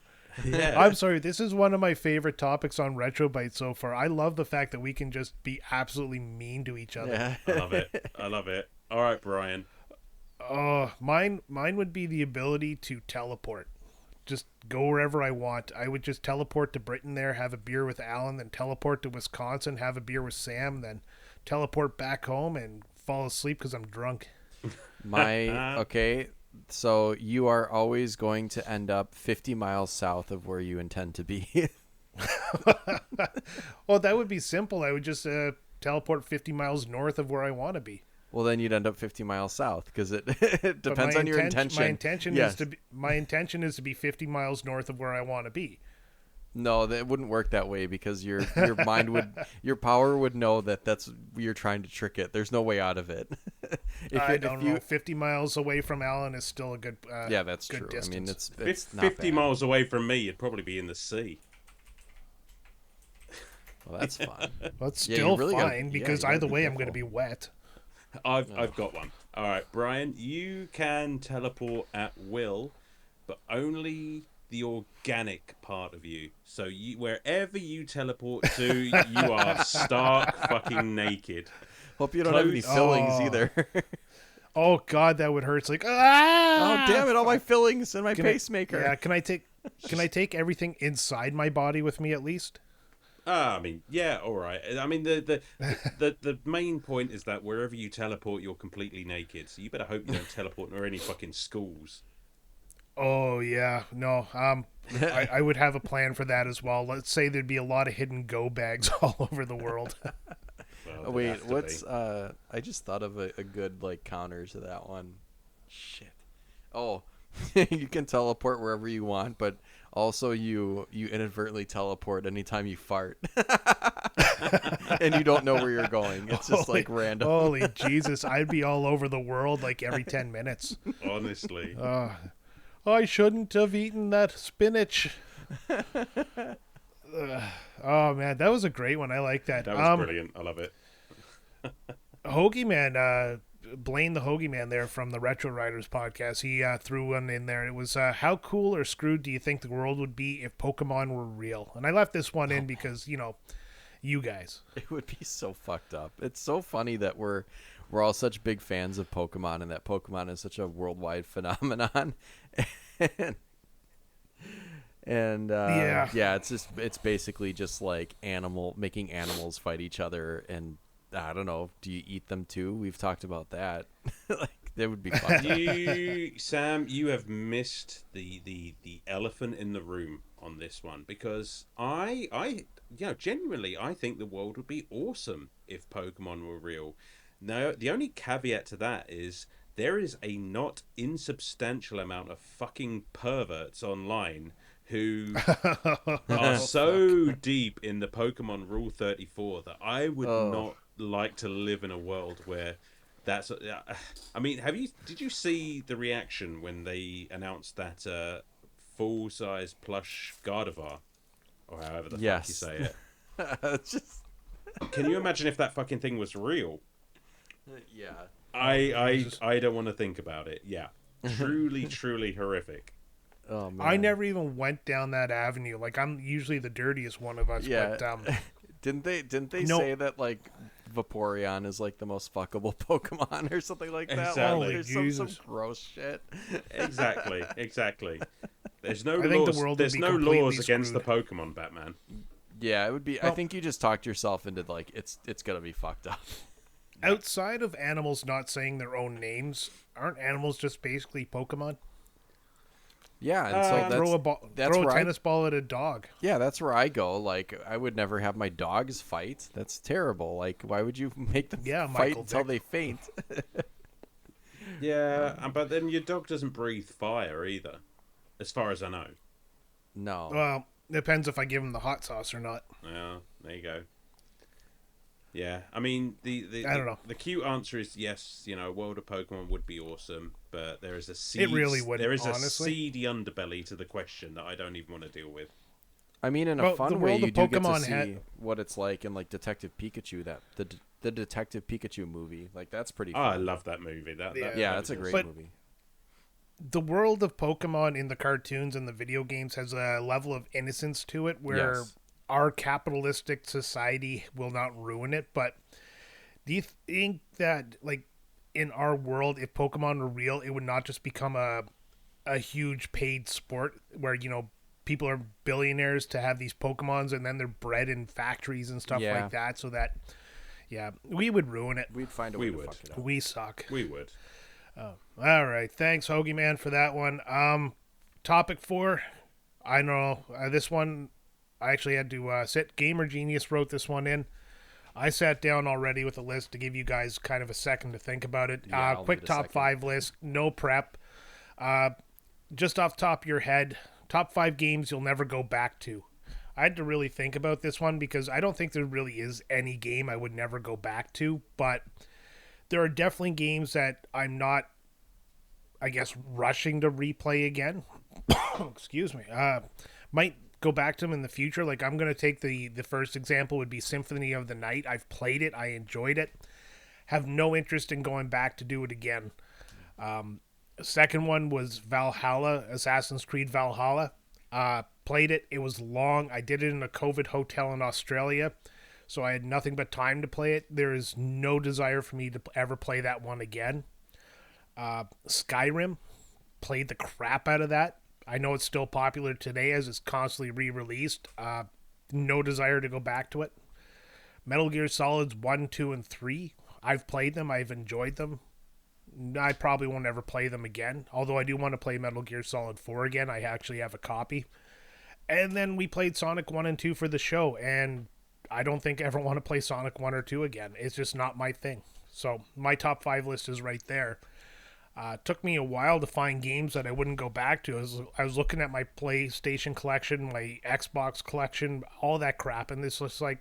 Yeah. I'm sorry, this is one of my favorite topics on RetroBytes so far. I love the fact that we can just be absolutely mean to each other. Yeah. I love it. All right, Brian. Mine would be the ability to teleport. Just go wherever I want. I would just teleport to Britain there, have a beer with Alan, then teleport to Wisconsin, have a beer with Sam, then teleport back home and fall asleep because I'm drunk. Okay, so you are always going to end up 50 miles south of where you intend to be. Well, that would be simple. I would just teleport 50 miles north of where I want to be. Well, then you'd end up 50 miles south because it depends on your intention. My intention is to be 50 miles north of where I want to be. No, that wouldn't work that way because your mind your power would know that that's you're trying to trick it. There's no way out of it. I don't know. 50 miles away from Alan is still a good yeah, that's good true. distance. I mean, it's 50 not miles away from me, you'd probably be in the sea. Well, that's fun. Well, it's still really fine because either way I'm going to be wet. I've got one. All right, Brian, you can teleport at will, but only the organic part of you. So wherever you teleport to, you are stark fucking naked. Hope you don't have any fillings either. Oh God, that would hurt. It's like oh damn it! All my fillings and my pacemaker. Yeah, can I take everything inside my body with me at least? I mean, yeah, all right. I mean, the main point is that wherever you teleport, you're completely naked. So you better hope you don't teleport near any fucking schools. Oh yeah, no. I would have a plan for that as well. Let's say there'd be a lot of hidden go bags all over the world. Well, wait, what's I just thought of a good like counter to that one. Shit. Oh, you can teleport wherever you want, but also you inadvertently teleport anytime you fart. And you don't know where you're going. It's just like random. Holy Jesus, I'd be all over the world like every 10 minutes. Honestly. I shouldn't have eaten that spinach. Oh man, that was a great one. I like that. That was brilliant. I love it. Hoagie Man, Blaine the Hoagie Man there from the Retro Riders podcast, he threw one in there. It was, how cool or screwed do you think the world would be if Pokemon were real? And I left this one in because, you guys. It would be so fucked up. It's so funny that we're all such big fans of Pokemon and that Pokemon is such a worldwide phenomenon. And yeah, it's basically just like making animals fight each other, and I don't know, do you eat them too? We've talked about that. Like that would be fun. Sam, you have missed the elephant in the room on this one, because I genuinely I think the world would be awesome if Pokemon were real. Now, the only caveat to that is there is a not insubstantial amount of fucking perverts online who are so deep in the Pokemon Rule 34 that I would not like to live in a world where that's... I mean, did you see the reaction when they announced that full-size plush Gardevoir, or however the fuck you say it. It's just... Can you imagine if that fucking thing was real? Yeah. I don't want to think about it. Yeah. Truly, truly horrific. Oh man. I never even went down that avenue. Like, I'm usually the dirtiest one of us. Yeah. But, didn't they No. say that like Vaporeon is like the most fuckable Pokemon or something like that? Exactly. Like, there's some gross shit. Exactly. There's no I think the laws. world would There's be no completely laws against the screwed. Pokemon, Batman. Yeah, it would be. I think you just talked yourself into like it's gonna be fucked up. outside of animals not saying their own names, aren't animals just basically Pokemon? Yeah, and so that's throw a where tennis ball at a dog. yeah, that's where I go. Like, I would never have my dogs fight. That's terrible. Like, why would you make them Yeah, fight Michael until Vick. they faint? Yeah, but then your dog doesn't breathe fire either, as far as I know. No. Well, depends if I give him the hot sauce or not. Yeah, there you go. Yeah, I mean I don't know. The cute answer is yes. You know, World of Pokemon would be awesome, but there is a seed. really wouldn't, There is honestly. a seedy underbelly to the question that I don't even want to deal with. I mean, in a Well, the fun way, world you of do get to Pokemon see had- what it's like in like Detective Pikachu, the Detective Pikachu movie. Like, that's pretty Oh, fun. I love that movie. Yeah, that's a great But- movie. The world of Pokemon in the cartoons and the video games has a level of innocence to it where Yes. our capitalistic society will not ruin it. But do you think that, like, in our world, if Pokemon were real, it would not just become a huge paid sport where, you know, people are billionaires to have these Pokemons and then they're bred in factories and stuff Yeah. like that, so that, yeah, we would ruin it. We'd find a We way would. to fuck it up. We suck. We would. All right, thanks, Hoagie Man, for that one. Topic 4. I know this one. I actually had to sit. Gamer Genius wrote this one in. I sat down already with a list to give you guys kind of a second to think about it. Yeah, I'll Quick need a top second. 5 list, no prep. Just off the top of your head, top 5 games you'll never go back to. I had to really think about this one because I don't think there really is any game I would never go back to, but there are definitely games that I'm not, I guess, rushing to replay again. Excuse me. Might go back to them in the future. Like, I'm going to take the first example would be Symphony of the Night. I've played it. I enjoyed it. Have no interest in going back to do it again. Second one was Valhalla, Assassin's Creed Valhalla. Played it. It was long. I did it in a COVID hotel in Australia, so I had nothing but time to play it. There is no desire for me to ever play that one again. Skyrim, played the crap out of that. I know it's still popular today as it's constantly re-released. No desire to go back to it. Metal Gear Solids 1, 2, and 3. I've played them. I've enjoyed them. I probably won't ever play them again. Although I do want to play Metal Gear Solid 4 again. I actually have a copy. And then we played Sonic 1 and 2 for the show. And I don't think I ever want to play Sonic 1 or 2 again. It's just not my thing. So my top 5 list is right there. Took me a while to find games that I wouldn't go back to. I was looking at my PlayStation collection, my Xbox collection, all that crap. And this was like,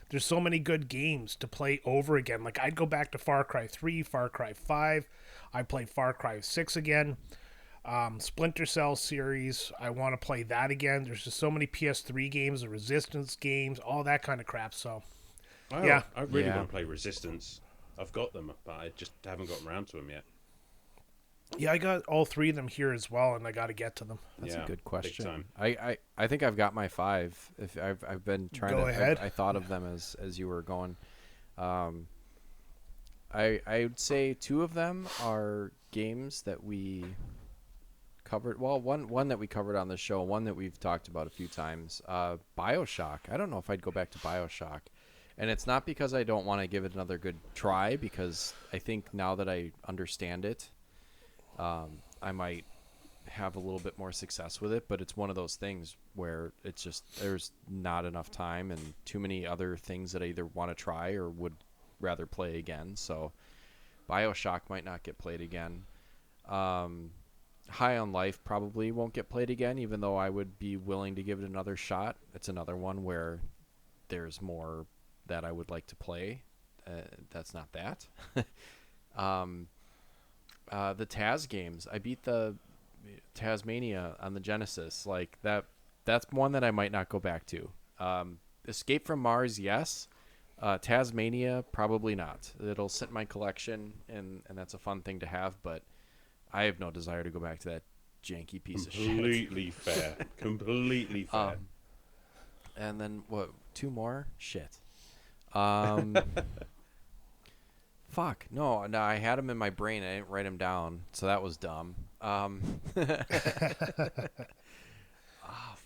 there's so many good games to play over again. Like, I'd go back to Far Cry 3, Far Cry 5. I'd play Far Cry 6 again. Splinter Cell series, I want to play that again. There's just so many PS3 games, the Resistance games, all that kind of crap. So, yeah. I really Yeah. want to play Resistance. I've got them, but I just haven't gotten around to them yet. Yeah, I got all 3 of them here as well, and I got to get to them. That's Yeah, a good big question. time. I think I've got my 5. If I've been trying Go to ahead. I thought of them as you were going. I would say 2 of them are games that we covered. Well, one that we covered on the show, one that we've talked about a few times. BioShock. I don't know if I'd go back to BioShock. And it's not because I don't want to give it another good try, because I think now that I understand it, I might have a little bit more success with it, but it's one of those things where it's just there's not enough time and too many other things that I either want to try or would rather play again. So BioShock might not get played again. High on Life probably won't get played again, even though I would be willing to give it another shot. It's another one where there's more that I would like to play. That's not that. The Taz games. I beat the Tasmania on the Genesis, like that's one that I might not go back to. Escape from Mars, yes. Tasmania, probably not. It'll sit in my collection, and that's a fun thing to have, but I have no desire to go back to that janky piece of shit. Completely fair. Completely fair. And then, what, 2 more? Shit. Fuck. No, I had them in my brain. I didn't write them down, so that was dumb. Oh,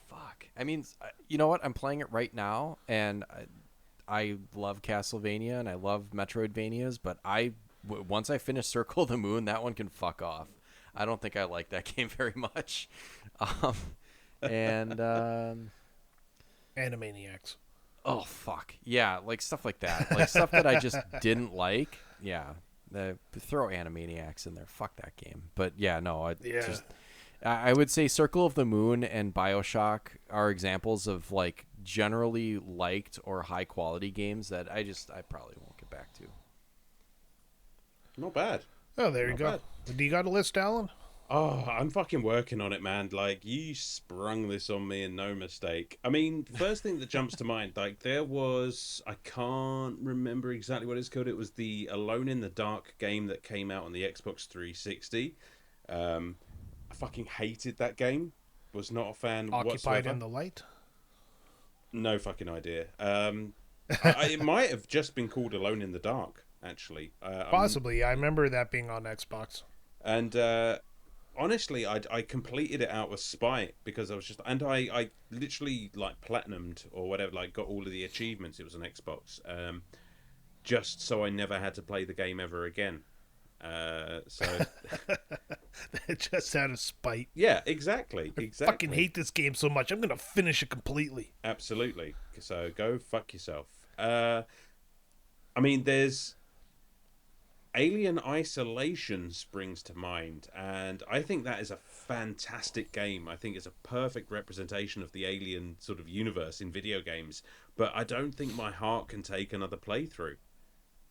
fuck. I mean, you know what? I'm playing it right now, and I love Castlevania, and I love Metroidvanias, but once I finish Circle of the Moon, that one can fuck off. I don't think I like that game very much. And Animaniacs. oh fuck yeah, like stuff like that, like stuff that I just didn't like. Yeah, throw Animaniacs in there. Fuck that game. But yeah, no, I would say Circle of the Moon and BioShock are examples of like generally liked or high quality games that I probably won't get back to. Not bad. Oh, there you go. Do you got a list, Alan? Oh, I'm fucking working on it, man. Like, you sprung this on me and no mistake. I mean, the first thing that jumps to mind, like, there was... I can't remember exactly what it's called. It was the Alone in the Dark game that came out on the Xbox 360. I fucking hated that game. Was not a fan Occupied whatsoever. in the Light? No fucking idea. It might have just been called Alone in the Dark, actually. Possibly. I remember that being on Xbox. And... honestly, I completed it out of spite because I was just, and I literally like platinumed or whatever, like got all of the achievements. It was an Xbox, just so I never had to play the game ever again. So just out of spite. Yeah, exactly. I fucking hate this game so much. I'm gonna finish it completely. Absolutely. So go fuck yourself. I mean, there's. Alien Isolation springs to mind, and I think that is a fantastic game. I think it's a perfect representation of the Alien sort of universe in video games, but I don't think my heart can take another playthrough.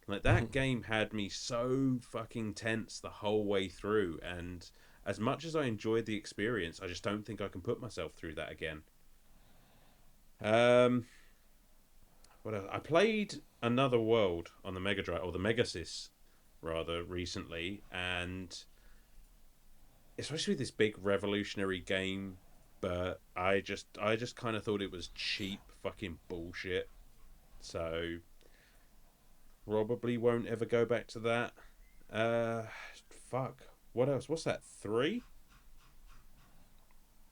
Like, that game had me so fucking tense the whole way through, and as much as I enjoyed the experience, I just don't think I can put myself through that again. What else? I played Another World on the Mega Drive, or the Megasys, rather, recently, and especially this big revolutionary game, but I just kind of thought it was cheap fucking bullshit, so probably won't ever go back to that. Fuck, what else? What's that, 3?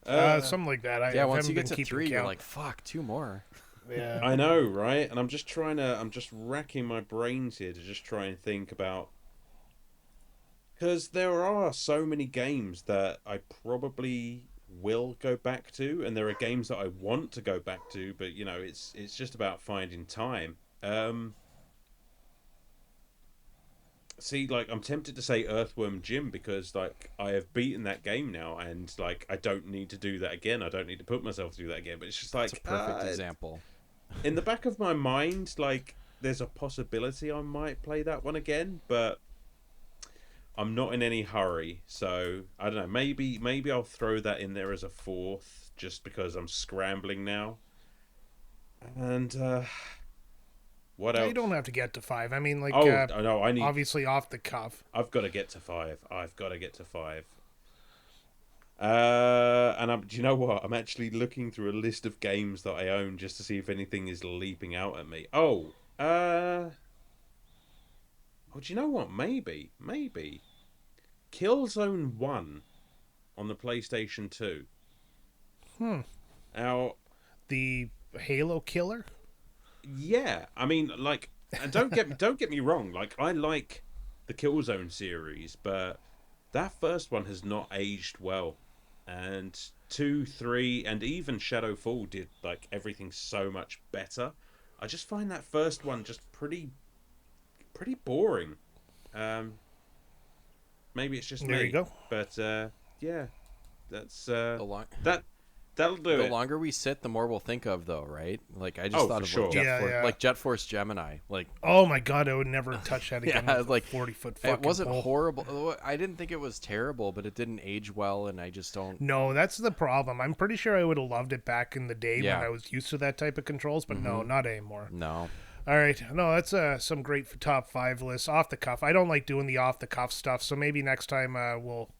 Something like that. Once you get to 3, you're like, fuck, 2 more. Yeah, I know, right? And I'm just racking my brains here to just try and think about, because there are so many games that I probably will go back to, and there are games that I want to go back to, but you know, it's just about finding time. See, like, I'm tempted to say Earthworm Jim because, like, I have beaten that game now, and like, I don't need to do that again. I don't need to put myself through that again. But it's just like, it's a perfect example. In the back of my mind, like, there's a possibility I might play that one again, but I'm not in any hurry, so I don't know. Maybe I'll throw that in there as a 4th, just because I'm scrambling now. And what else? You don't have to get to 5. I mean, like, no, I need, obviously off the cuff. I've got to get to 5. And do you know what? I'm actually looking through a list of games that I own just to see if anything is leaping out at me. Do you know what? Maybe. Killzone 1 on the PlayStation 2. Now, the Halo killer? Yeah. I mean, like, don't get me wrong, like, I like the Killzone series, but that first one has not aged well. And 2, 3, and even Shadowfall did, like, everything so much better. I just find that first one just pretty boring. Maybe it's just me. There you go. But yeah, that's That'll do The it. longer we sit, the more we'll think of, though, right? Like I just thought of sure. like Jet Force Gemini. Like, oh my god, I would never touch that again. yeah, with like 40-foot fucking it wasn't pole. horrible. I didn't think it was terrible, but it didn't age well, and I just don't. No, that's the problem. I'm pretty sure I would have loved it back in the day Yeah. when I was used to that type of controls, but no, not anymore. No. All right, no, that's some great top 5 lists off the cuff. I don't like doing the off the cuff stuff, so maybe next time we'll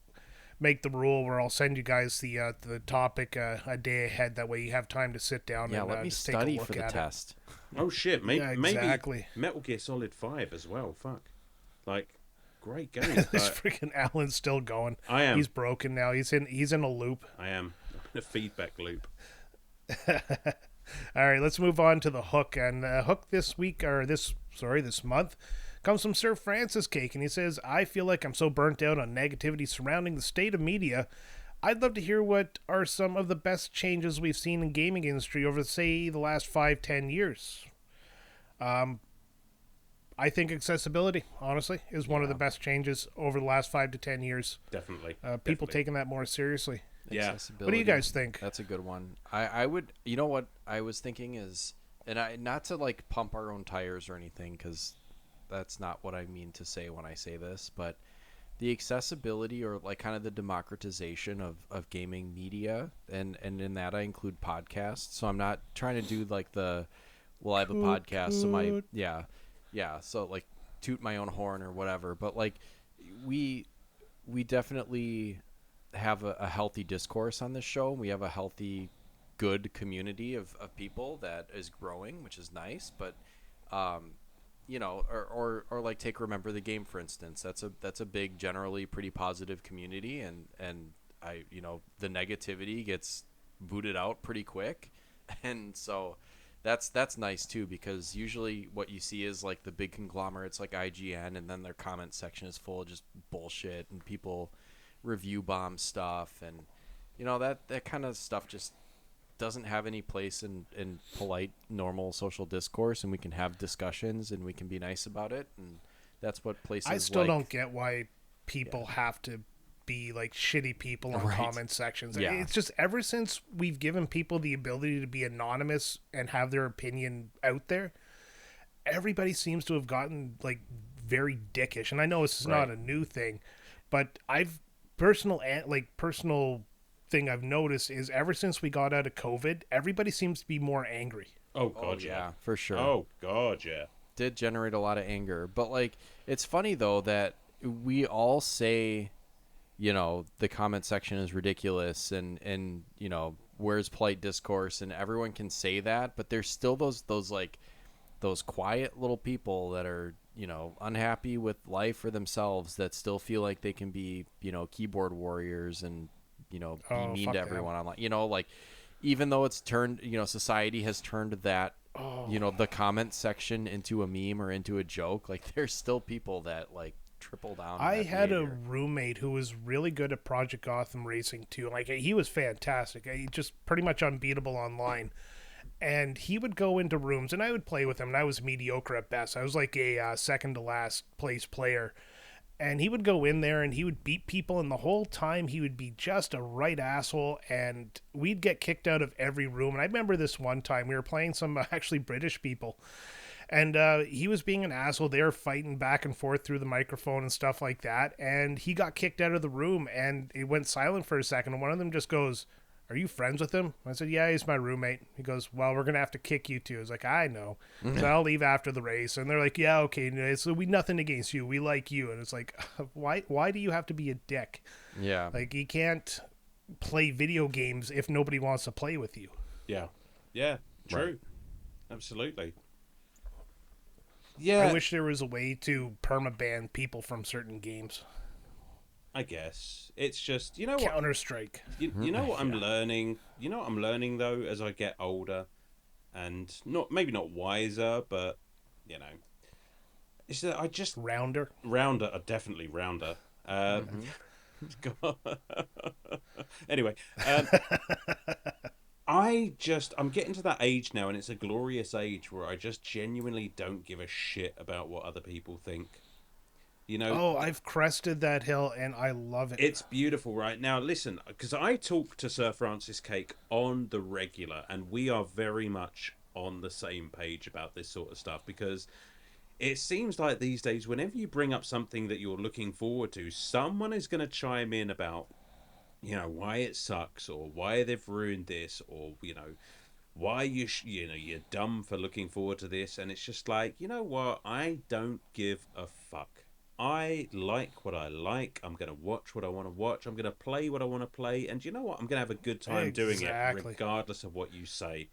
make the rule where I'll send you guys the topic a day ahead. That way you have time to sit down Yeah, and let me just take a study look for the at test. Oh shit, maybe, Yeah, exactly. maybe Metal Gear Solid 5 as well. Fuck. Like, great game. This freaking Alan's still going. I am. He's broken now. He's in a loop. I am. In a feedback loop. All right, let's move on to the hook. And hook this month comes from Sir Francis Cake, and he says, I feel like I'm so burnt out on negativity surrounding the state of media. I'd love to hear what are some of the best changes we've seen in gaming industry over, say, the last 5-10 years. I think accessibility, honestly, is one of the best changes over the last 5 to 10 years. Definitely. People taking that more seriously. Yeah. What do you guys think? That's a good one. I would, you know what I was thinking is, and not to like pump our own tires or anything, because that's not what I mean to say when I say this, but the accessibility or like kind of the democratization of gaming media, and in that I include podcasts. So I'm not trying to do like I have a podcast, so so like toot my own horn or whatever, but like we definitely have a healthy discourse on this show. We have a healthy, good community of people that is growing, which is nice. But or like take Remember the Game, for instance. That's a big, generally pretty positive community, and I the negativity gets booted out pretty quick, and so that's nice too, because usually what you see is like the big conglomerates like IGN, and then their comment section is full of just bullshit and people review bomb stuff, and that kind of stuff just doesn't have any place in polite, normal social discourse, and we can have discussions and we can be nice about it, and that's what places I still don't get why people have to be like shitty people on comment sections. Yeah. It's just ever since we've given people the ability to be anonymous and have their opinion out there, everybody seems to have gotten like very dickish. And I know this is not a new thing, but personal thing I've noticed is ever since we got out of COVID, everybody seems to be more angry. Oh god, yeah, for sure. Oh god, yeah. Did generate a lot of anger, but like it's funny though that we all say, the comment section is ridiculous, and where's polite discourse, and everyone can say that, but there's still those quiet little people that are unhappy with life or themselves, that still feel like they can be keyboard warriors and be mean to everyone online. Like even though it's turned society has turned that the comment section into a meme or into a joke, like there's still people that like triple down. I had a roommate who was really good at Project Gotham Racing too. Like he was fantastic. He just pretty much unbeatable online. And he would go into rooms, and I would play with him, and I was mediocre at best. I was like a second to last place player. And he would go in there, and he would beat people, and the whole time he would be just a right asshole, and we'd get kicked out of every room. And I remember this one time, we were playing some actually British people, and he was being an asshole. They were fighting back and forth through the microphone and stuff like that, and he got kicked out of the room, and it went silent for a second, and one of them just goes, "Are you friends with him?" I said, "Yeah, he's my roommate." He goes, "Well, we're going to have to kick you too." I was like, "I know." So I'll leave after the race. And they're like, "Yeah, okay. So we nothing against you. We like you." And it's like, why do you have to be a dick? Yeah. Like, you can't play video games if nobody wants to play with you. Yeah. Yeah, true. Right. Absolutely. I wish there was a way to permaban people from certain games. I guess it's just what Counter-Strike. you know what I'm learning. You know what I'm learning though as I get older, and maybe not wiser, but it's that I just rounder, definitely rounder. Anyway, I'm getting to that age now, and it's a glorious age where I just genuinely don't give a shit about what other people think. Oh, I've crested that hill and I love it. It's beautiful, right? Now, listen, because I talk to Sir Francis Cake on the regular, and we are very much on the same page about this sort of stuff, because it seems like these days, whenever you bring up something that you're looking forward to, someone is going to chime in about, why it sucks, or why they've ruined this, or, why you're dumb for looking forward to this. And it's just like, you know what? I don't give a fuck. I like what I like. I'm going to watch what I want to watch. I'm going to play what I want to play. And you know what? I'm going to have a good time doing it, regardless of what you say.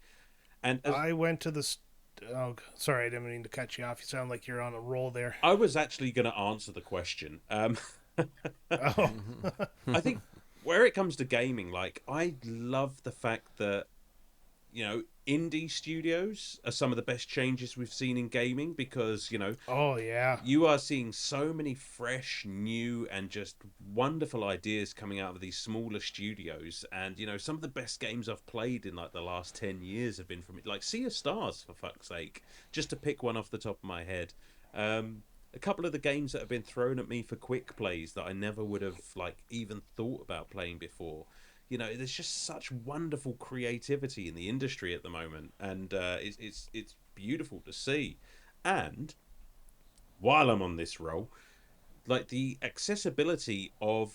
And I went to the... Oh, sorry, I didn't mean to cut you off. You sound like you're on a roll there. I was actually going to answer the question. Oh. I think where it comes to gaming, like, I love the fact that, indie studios are some of the best changes we've seen in gaming, because, oh yeah, you are seeing so many fresh, new, and just wonderful ideas coming out of these smaller studios. And, some of the best games I've played in like the last 10 years have been from like Sea of Stars, for fuck's sake, just to pick one off the top of my head. A couple of the games that have been thrown at me for quick plays that I never would have like even thought about playing before. There's just such wonderful creativity in the industry at the moment, and it's beautiful to see. And while I'm on this roll, like, the accessibility of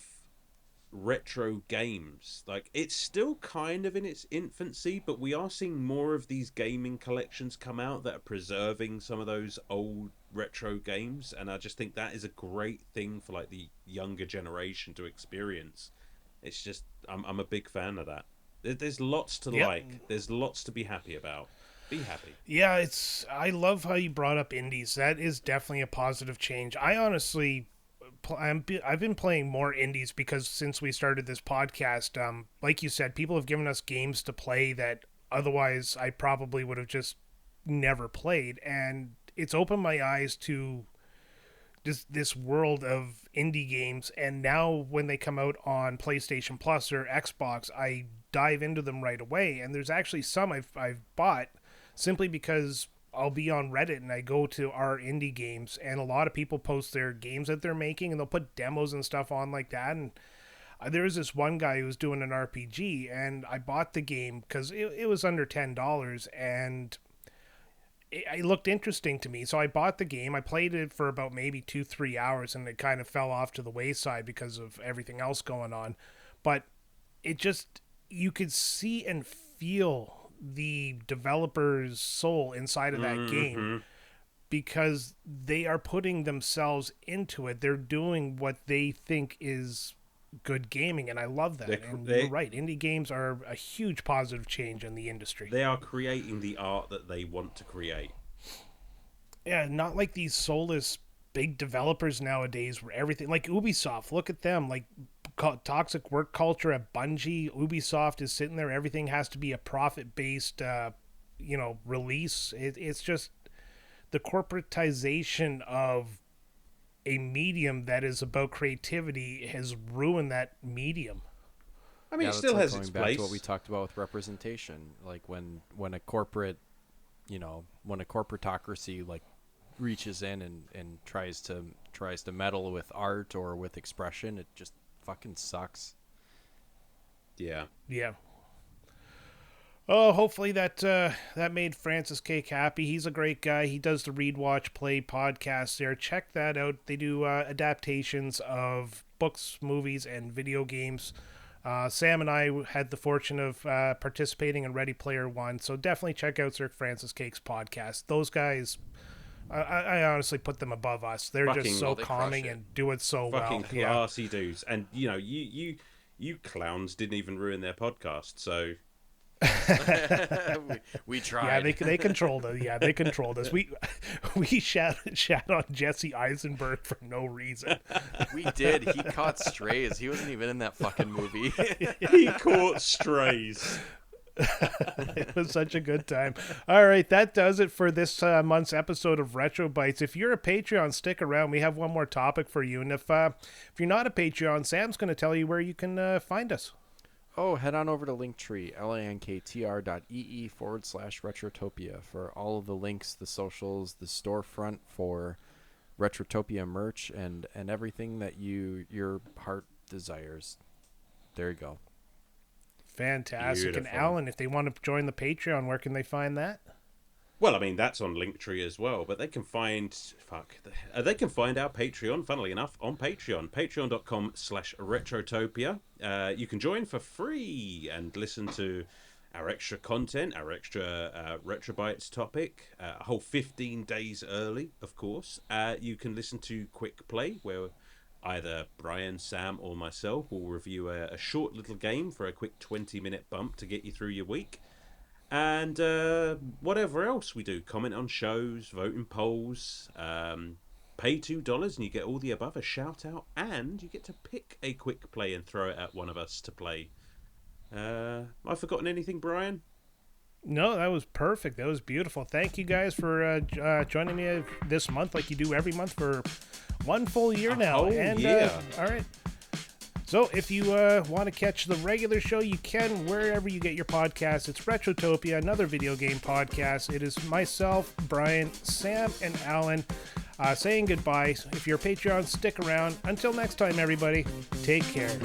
retro games, like, it's still kind of in its infancy, but we are seeing more of these gaming collections come out that are preserving some of those old retro games, and I just think that is a great thing for like the younger generation to experience. It's just, I'm a big fan of that. There's lots to like. There's lots to be happy about. Be happy. Yeah, I love how you brought up indies. That is definitely a positive change. I honestly, I've been playing more indies because since we started this podcast, like you said, people have given us games to play that otherwise I probably would have just never played, and it's opened my eyes to this world of indie games. And now when they come out on PlayStation Plus or Xbox, I dive into them right away. And there's actually some I've bought simply because I'll be on Reddit and I go to our indie games, and a lot of people post their games that they're making, and they'll put demos and stuff on like that. And there was this one guy who was doing an RPG, and I bought the game because it was under $10, and it looked interesting to me, so I bought the game. I played it for about maybe 2-3 hours, and it kind of fell off to the wayside because of everything else going on. But it just, you could see and feel the developer's soul inside of that game, because they are putting themselves into it. They're doing what they think is good gaming, and I love that. And you're right, indie games are a huge positive change in the industry. They are creating the art that they want to create. Yeah, not like these soulless big developers nowadays where everything, like Ubisoft, look at them, like toxic work culture at Bungie. Ubisoft is sitting there, everything has to be a profit-based release. It's just the corporatization of a medium that is about creativity has ruined that medium. I mean, it still has its place. Back to what we talked about with representation, like when a corporate, when a corporatocracy like reaches in and tries to meddle with art or with expression, it just fucking sucks. Yeah. Oh, hopefully that made Francis Cake happy. He's a great guy. He does the Read, Watch, Play podcast there. Check that out. They do adaptations of books, movies, and video games. Sam and I had the fortune of participating in Ready Player One, so definitely check out Sir Francis Cake's podcast. Those guys, I honestly put them above us. They're just so calming and do it so well. Fucking classy dudes. And, you clowns didn't even ruin their podcast, so... we tried. Yeah, they controlled us. Yeah, they controlled us. We shat on Jesse Eisenberg for no reason. We did. He caught strays. He wasn't even in that fucking movie. He caught strays. It was such a good time. All right, that does it for this month's episode of RetroBytes. If you're a Patreon, stick around. We have one more topic for you. And if you're not a Patreon, Sam's going to tell you where you can find us. Oh, head on over to Linktree, linktr.ee/Retrotopia for all of the links, the socials, the storefront for Retrotopia merch and everything that your heart desires. There you go. Fantastic. Beautiful. And Alan, if they want to join the Patreon, where can they find that? Well, I mean, that's on Linktree as well, but they can find they can find our Patreon, funnily enough, on Patreon, patreon.com/retrotopia. You can join for free and listen to our extra content, our extra RetroBytes topic, a whole 15 days early, of course. You can listen to Quick Play, where either Brian, Sam, or myself will review a short little game for a quick 20-minute bump to get you through your week. And whatever else we do, comment on shows, vote in polls, pay $2 and you get all the above, a shout out, and you get to pick a quick play and throw it at one of us to play. I've forgotten anything, Brian? No, that was perfect. That was beautiful. Thank you guys for joining me this month, like you do every month for one full year now. Oh, and yeah. All right. So if you want to catch the regular show, you can wherever you get your podcasts. It's Retrotopia, another video game podcast. It is myself, Brian, Sam, and Alan saying goodbye. If you're a Patreon, stick around. Until next time, everybody, take care.